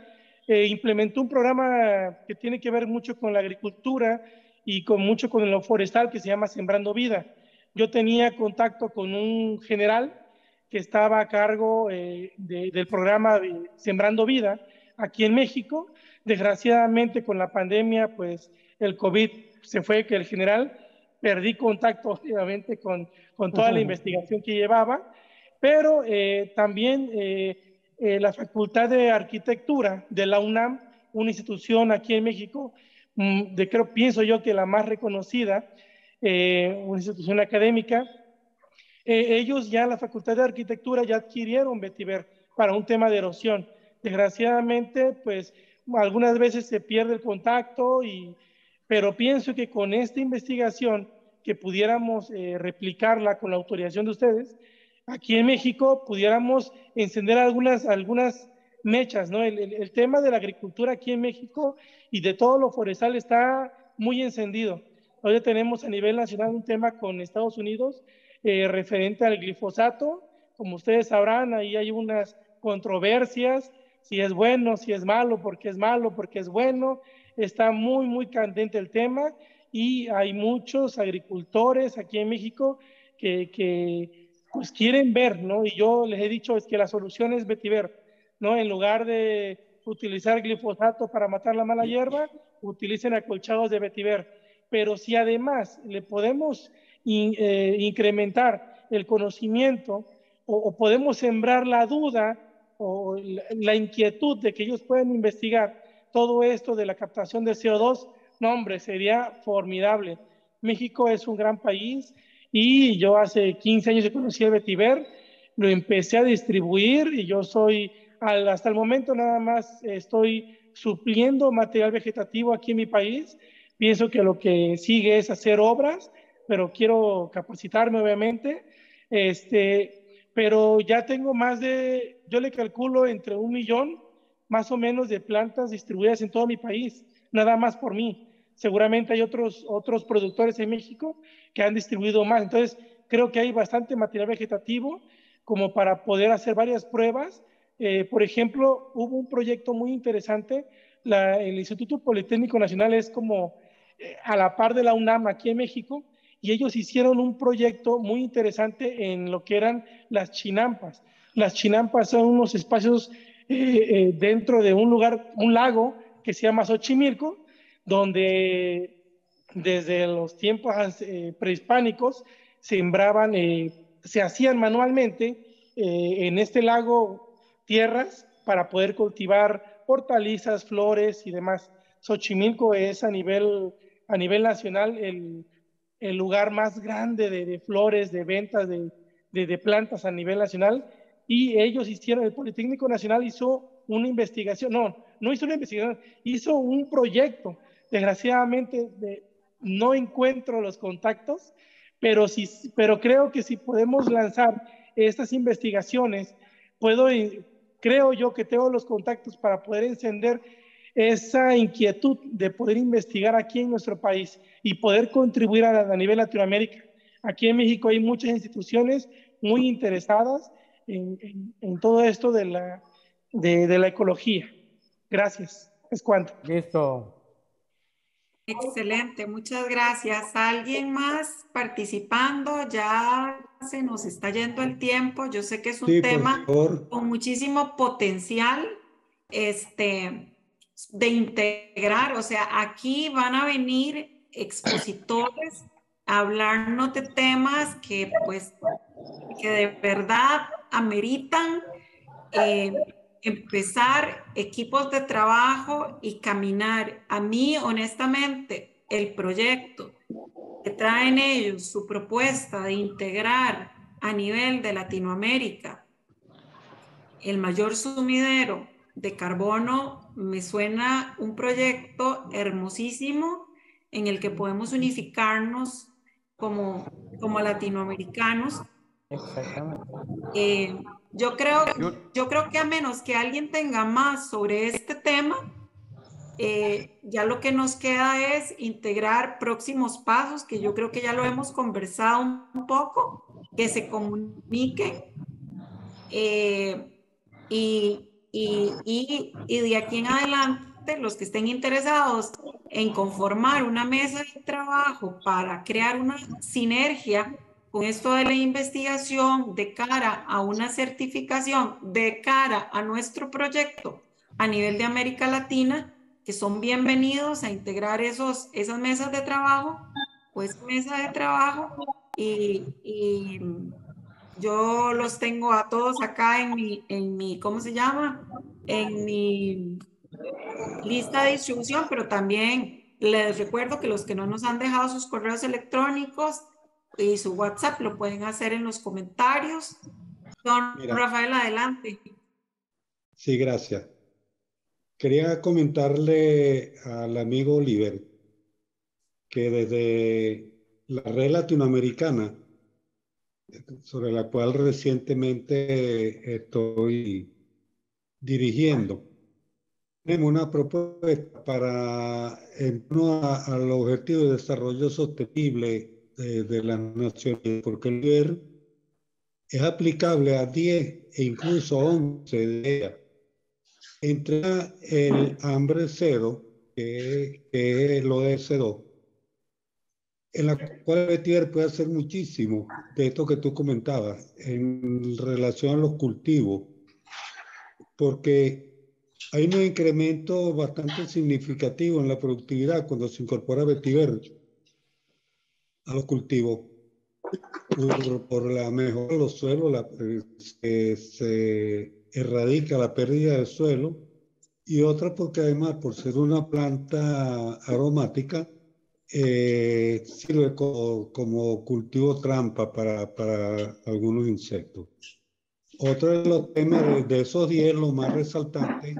implementó un programa que tiene que ver mucho con la agricultura y mucho con lo forestal, que se llama Sembrando Vida. Yo tenía contacto con un general que estaba a cargo del programa de Sembrando Vida aquí en México. Desgraciadamente, con la pandemia, pues el COVID se fue, que el general perdí contacto, obviamente, con toda la investigación que llevaba, pero también la Facultad de Arquitectura de la UNAM, una institución aquí en México, pienso yo que la más reconocida, una institución académica, ellos ya, la Facultad de Arquitectura, ya adquirieron vetiver para un tema de erosión. Desgraciadamente, pues algunas veces se pierde el contacto, pero pienso que con esta investigación, que pudiéramos replicarla con la autorización de ustedes, aquí en México pudiéramos encender algunas mechas, ¿no? El tema de la agricultura aquí en México y de todo lo forestal está muy encendido. Hoy tenemos a nivel nacional un tema con Estados Unidos referente al glifosato. Como ustedes sabrán, ahí hay unas controversias, si es bueno, si es malo, por qué es bueno. Está muy, muy candente el tema y hay muchos agricultores aquí en México que pues quieren ver, ¿no? Y yo les he dicho es que la solución es vetiver, ¿no? En lugar de utilizar glifosato para matar la mala hierba, utilicen acolchados de vetiver. Pero si además le podemos incrementar el conocimiento o podemos sembrar la duda o la inquietud de que ellos pueden investigar todo esto de la captación de CO2, no, hombre, sería formidable. México es un gran país y yo hace 15 años que conocí el vetiver, lo empecé a distribuir y yo hasta el momento nada más estoy supliendo material vegetativo aquí en mi país. Pienso que lo que sigue es hacer obras, pero quiero capacitarme obviamente. pero ya tengo yo le calculo entre 1 millón más o menos de plantas distribuidas en todo mi país, nada más por mí. Seguramente hay otros productores en México que han distribuido más. Entonces, creo que hay bastante material vegetativo como para poder hacer varias pruebas. Por ejemplo, hubo un proyecto muy interesante. El Instituto Politécnico Nacional es como a la par de la UNAM aquí en México, y ellos hicieron un proyecto muy interesante en lo que eran las chinampas. Las chinampas son unos espacios dentro de un lago que se llama Xochimilco, donde desde los tiempos prehispánicos sembraban, se hacían manualmente en este lago tierras para poder cultivar hortalizas, flores y demás. Xochimilco es a nivel nacional el lugar más grande de flores, de ventas de plantas a nivel nacional, y ellos hicieron, el Politécnico Nacional hizo una investigación, no hizo una investigación, hizo un proyecto. Desgraciadamente no encuentro los contactos, pero creo que si podemos lanzar estas investigaciones, creo yo que tengo los contactos para poder encender esa inquietud de poder investigar aquí en nuestro país y poder contribuir a nivel Latinoamérica. Aquí en México hay muchas instituciones muy interesadas en todo esto de la ecología. Gracias. Es cuanto. Listo. Excelente, muchas gracias. ¿Alguien más participando? Ya se nos está yendo el tiempo. Yo sé que es un tema con muchísimo potencial de integrar. O sea, aquí van a venir expositores a hablarnos de temas que de verdad ameritan empezar equipos de trabajo y caminar. A mí, honestamente, el proyecto que traen ellos, su propuesta de integrar a nivel de Latinoamérica el mayor sumidero de carbono, me suena un proyecto hermosísimo en el que podemos unificarnos como latinoamericanos. Exactamente. Yo creo que a menos que alguien tenga más sobre este tema, ya lo que nos queda es integrar próximos pasos, que yo creo que ya lo hemos conversado un poco, que se comuniquen y de aquí en adelante, los que estén interesados en conformar una mesa de trabajo para crear una sinergia con esto de la investigación de cara a una certificación, de cara a nuestro proyecto a nivel de América Latina, que son bienvenidos a integrar esas mesas de trabajo, pues mesa de trabajo, y yo los tengo a todos acá en mi, ¿cómo se llama? En mi lista de distribución, pero también les recuerdo que los que no nos han dejado sus correos electrónicos y su WhatsApp lo pueden hacer en los comentarios. Don Rafael, adelante. Sí, gracias. Quería comentarle al amigo Oliver que desde la red latinoamericana, sobre la cual recientemente estoy dirigiendo, tenemos una propuesta para, en torno al objetivo de desarrollo sostenible de las Naciones, porque el LIDER es aplicable a 10 e incluso 11 de ellas. Entre el hambre cero, que es el ODS2, en la cual el vetiver puede hacer muchísimo de esto que tú comentabas en relación a los cultivos, porque hay un incremento bastante significativo en la productividad cuando se incorpora vetiver a los cultivos por la mejora de los suelos, se erradica la pérdida de suelo, y otra porque además por ser una planta aromática sirve como cultivo trampa para algunos insectos. Otro de los temas de esos 10, lo más resaltante,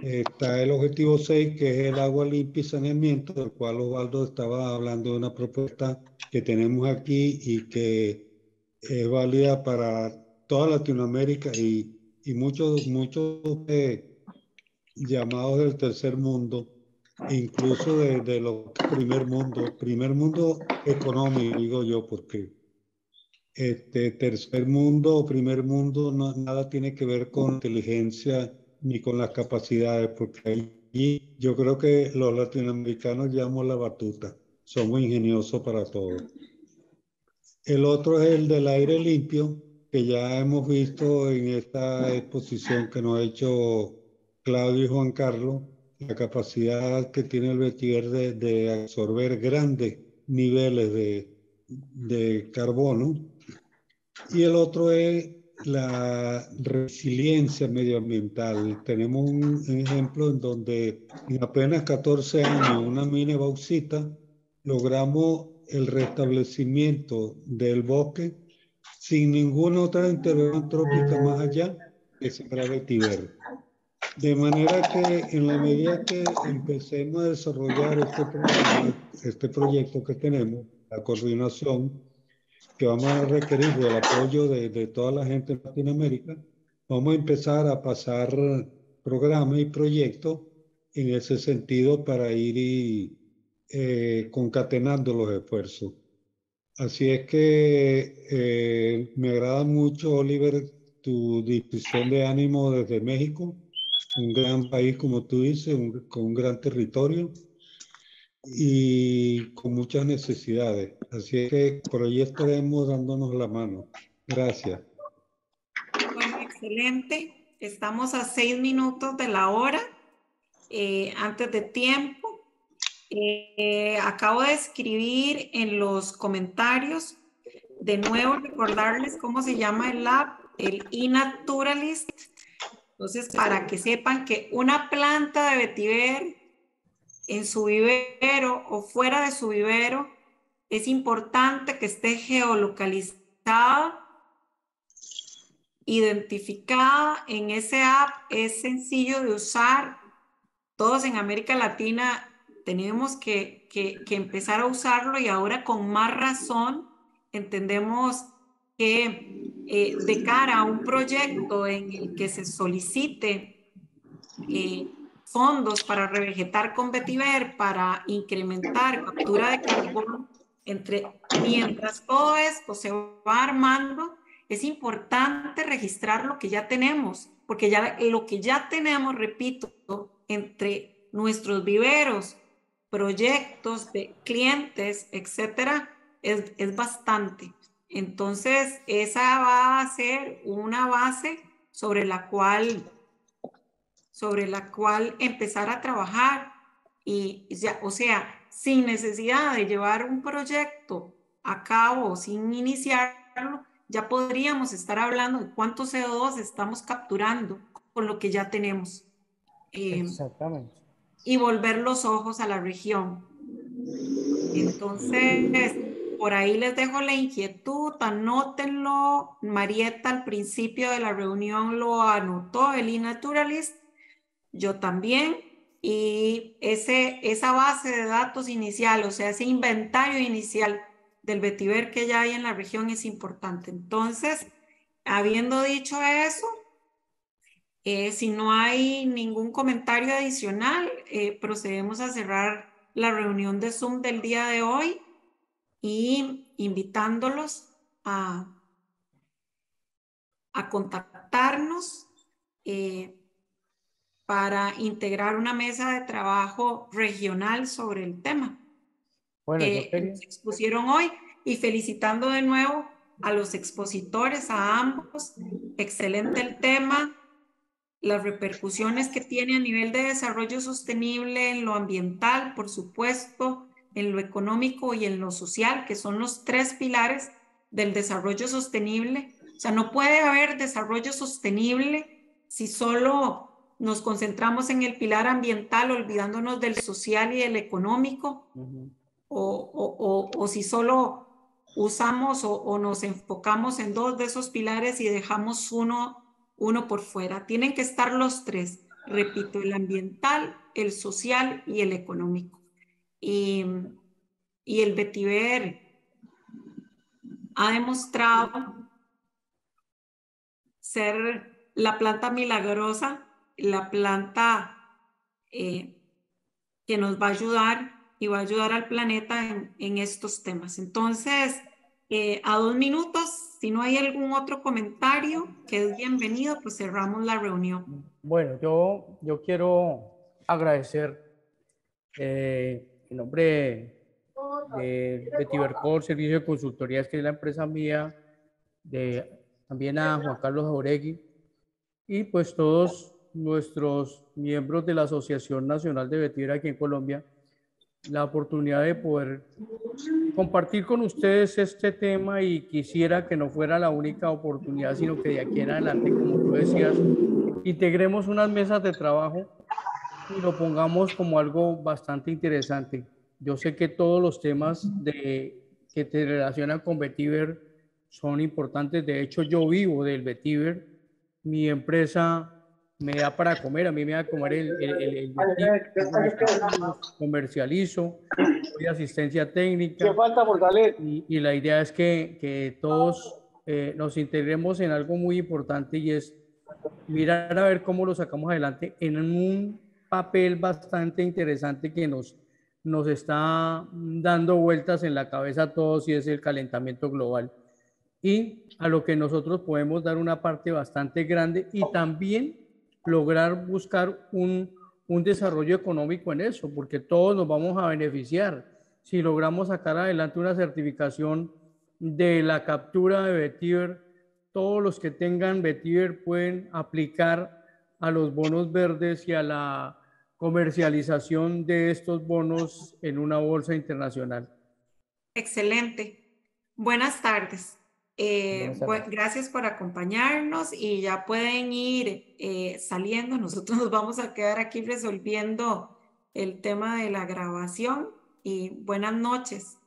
está el objetivo 6, que es el agua limpia y saneamiento, del cual Osvaldo estaba hablando de una propuesta que tenemos aquí y que es válida para toda Latinoamérica y muchos llamados del tercer mundo, incluso de los primer mundo económico, digo yo, porque tercer mundo o primer mundo nada tiene que ver con inteligencia ni con las capacidades, porque ahí yo creo que los latinoamericanos llevamos la batuta, somos ingeniosos para todo. El otro es el del aire limpio, que ya hemos visto en esta exposición que nos ha hecho Claudio y Juan Carlos, la capacidad que tiene el vetiver de absorber grandes niveles de carbono. Y el otro es la resiliencia medioambiental. Tenemos un ejemplo en donde en apenas 14 años, una mina de bauxita, logramos el restablecimiento del bosque sin ninguna otra intervención antrópica más allá que sembrar vetiver. De manera que en la medida que empecemos a desarrollar este proyecto que tenemos, la coordinación, que vamos a requerir del apoyo de toda la gente en Latinoamérica, vamos a empezar a pasar programas y proyectos en ese sentido para ir concatenando los esfuerzos. Así es que me agrada mucho, Oliver, tu disposición de ánimo desde México, un gran país, como tú dices, con un gran territorio y con muchas necesidades. Así es que por ahí estaremos dándonos la mano. Gracias. Bueno, excelente. Estamos a 6 minutos de la hora, antes de tiempo. Acabo de escribir en los comentarios, de nuevo recordarles cómo se llama el lab, el eNaturalist. Entonces, para que sepan que una planta de vetiver en su vivero o fuera de su vivero, es importante que esté geolocalizada, identificada en ese app. Es sencillo de usar. Todos en América Latina tenemos que empezar a usarlo, y ahora con más razón entendemos que de cara a un proyecto en el que se solicite fondos para revegetar con vetiver, para incrementar captura de carbono, mientras todo esto se va armando, es importante registrar lo que ya tenemos, porque ya lo que ya tenemos, repito, entre nuestros viveros, proyectos de clientes, etcétera, es bastante. Entonces, esa va a ser una base sobre la cual empezar a trabajar, y ya, o sea, sin necesidad de llevar un proyecto a cabo, sin iniciarlo, ya podríamos estar hablando de cuánto CO2 estamos capturando con lo que ya tenemos. Exactamente. Y volver los ojos a la región. Entonces, por ahí les dejo la inquietud, anótenlo. Marieta al principio de la reunión lo anotó, el eNaturalist, yo también, y esa base de datos inicial, o sea, ese inventario inicial del vetiver que ya hay en la región es importante. Entonces, habiendo dicho eso, si no hay ningún comentario adicional, procedemos a cerrar la reunión de Zoom del día de hoy, y invitándolos a contactarnos para integrar una mesa de trabajo regional sobre el tema Bueno, que nos expusieron hoy, y felicitando de nuevo a los expositores, a ambos. Excelente el tema, las repercusiones que tiene a nivel de desarrollo sostenible en lo ambiental, por supuesto, en lo económico y en lo social, que son los 3 pilares del desarrollo sostenible. O sea, no puede haber desarrollo sostenible si solo nos concentramos en el pilar ambiental, olvidándonos del social y del económico, o si solo usamos o nos enfocamos en 2 de esos pilares y dejamos uno por fuera. Tienen que estar los 3, repito, el ambiental, el social y el económico. Y el vetiver ha demostrado ser la planta milagrosa, la planta que nos va a ayudar y va a ayudar al planeta en estos temas. Entonces, a 2 minutos, si no hay algún otro comentario que es bienvenido, pues cerramos la reunión. Bueno, yo quiero agradecer en nombre de Vetivercor, Servicio de Consultorías, que es la empresa mía, también a Juan Carlos Jauregui y pues todos nuestros miembros de la Asociación Nacional de Vetiver aquí en Colombia, la oportunidad de poder compartir con ustedes este tema, y quisiera que no fuera la única oportunidad, sino que de aquí en adelante, como tú decías, integremos unas mesas de trabajo y lo pongamos como algo bastante interesante. Yo sé que todos los temas que te relacionan con vetiver son importantes. De hecho, yo vivo del vetiver. Mi empresa me da para comer, a mí me da a comer el vetiver, comercializo, doy asistencia técnica. ¿Qué falta, Mordalet? Y la idea es que todos nos integremos en algo muy importante, y es mirar a ver cómo lo sacamos adelante en un papel bastante interesante que nos está dando vueltas en la cabeza a todos, y es el calentamiento global, y a lo que nosotros podemos dar una parte bastante grande y también lograr buscar un desarrollo económico en eso, porque todos nos vamos a beneficiar si logramos sacar adelante una certificación de la captura de vetiver. Todos los que tengan vetiver pueden aplicar a los bonos verdes y a la comercialización de estos bonos en una bolsa internacional. Excelente. Buenas tardes. Gracias por acompañarnos, y ya pueden ir saliendo. Nosotros nos vamos a quedar aquí resolviendo el tema de la grabación, y buenas noches.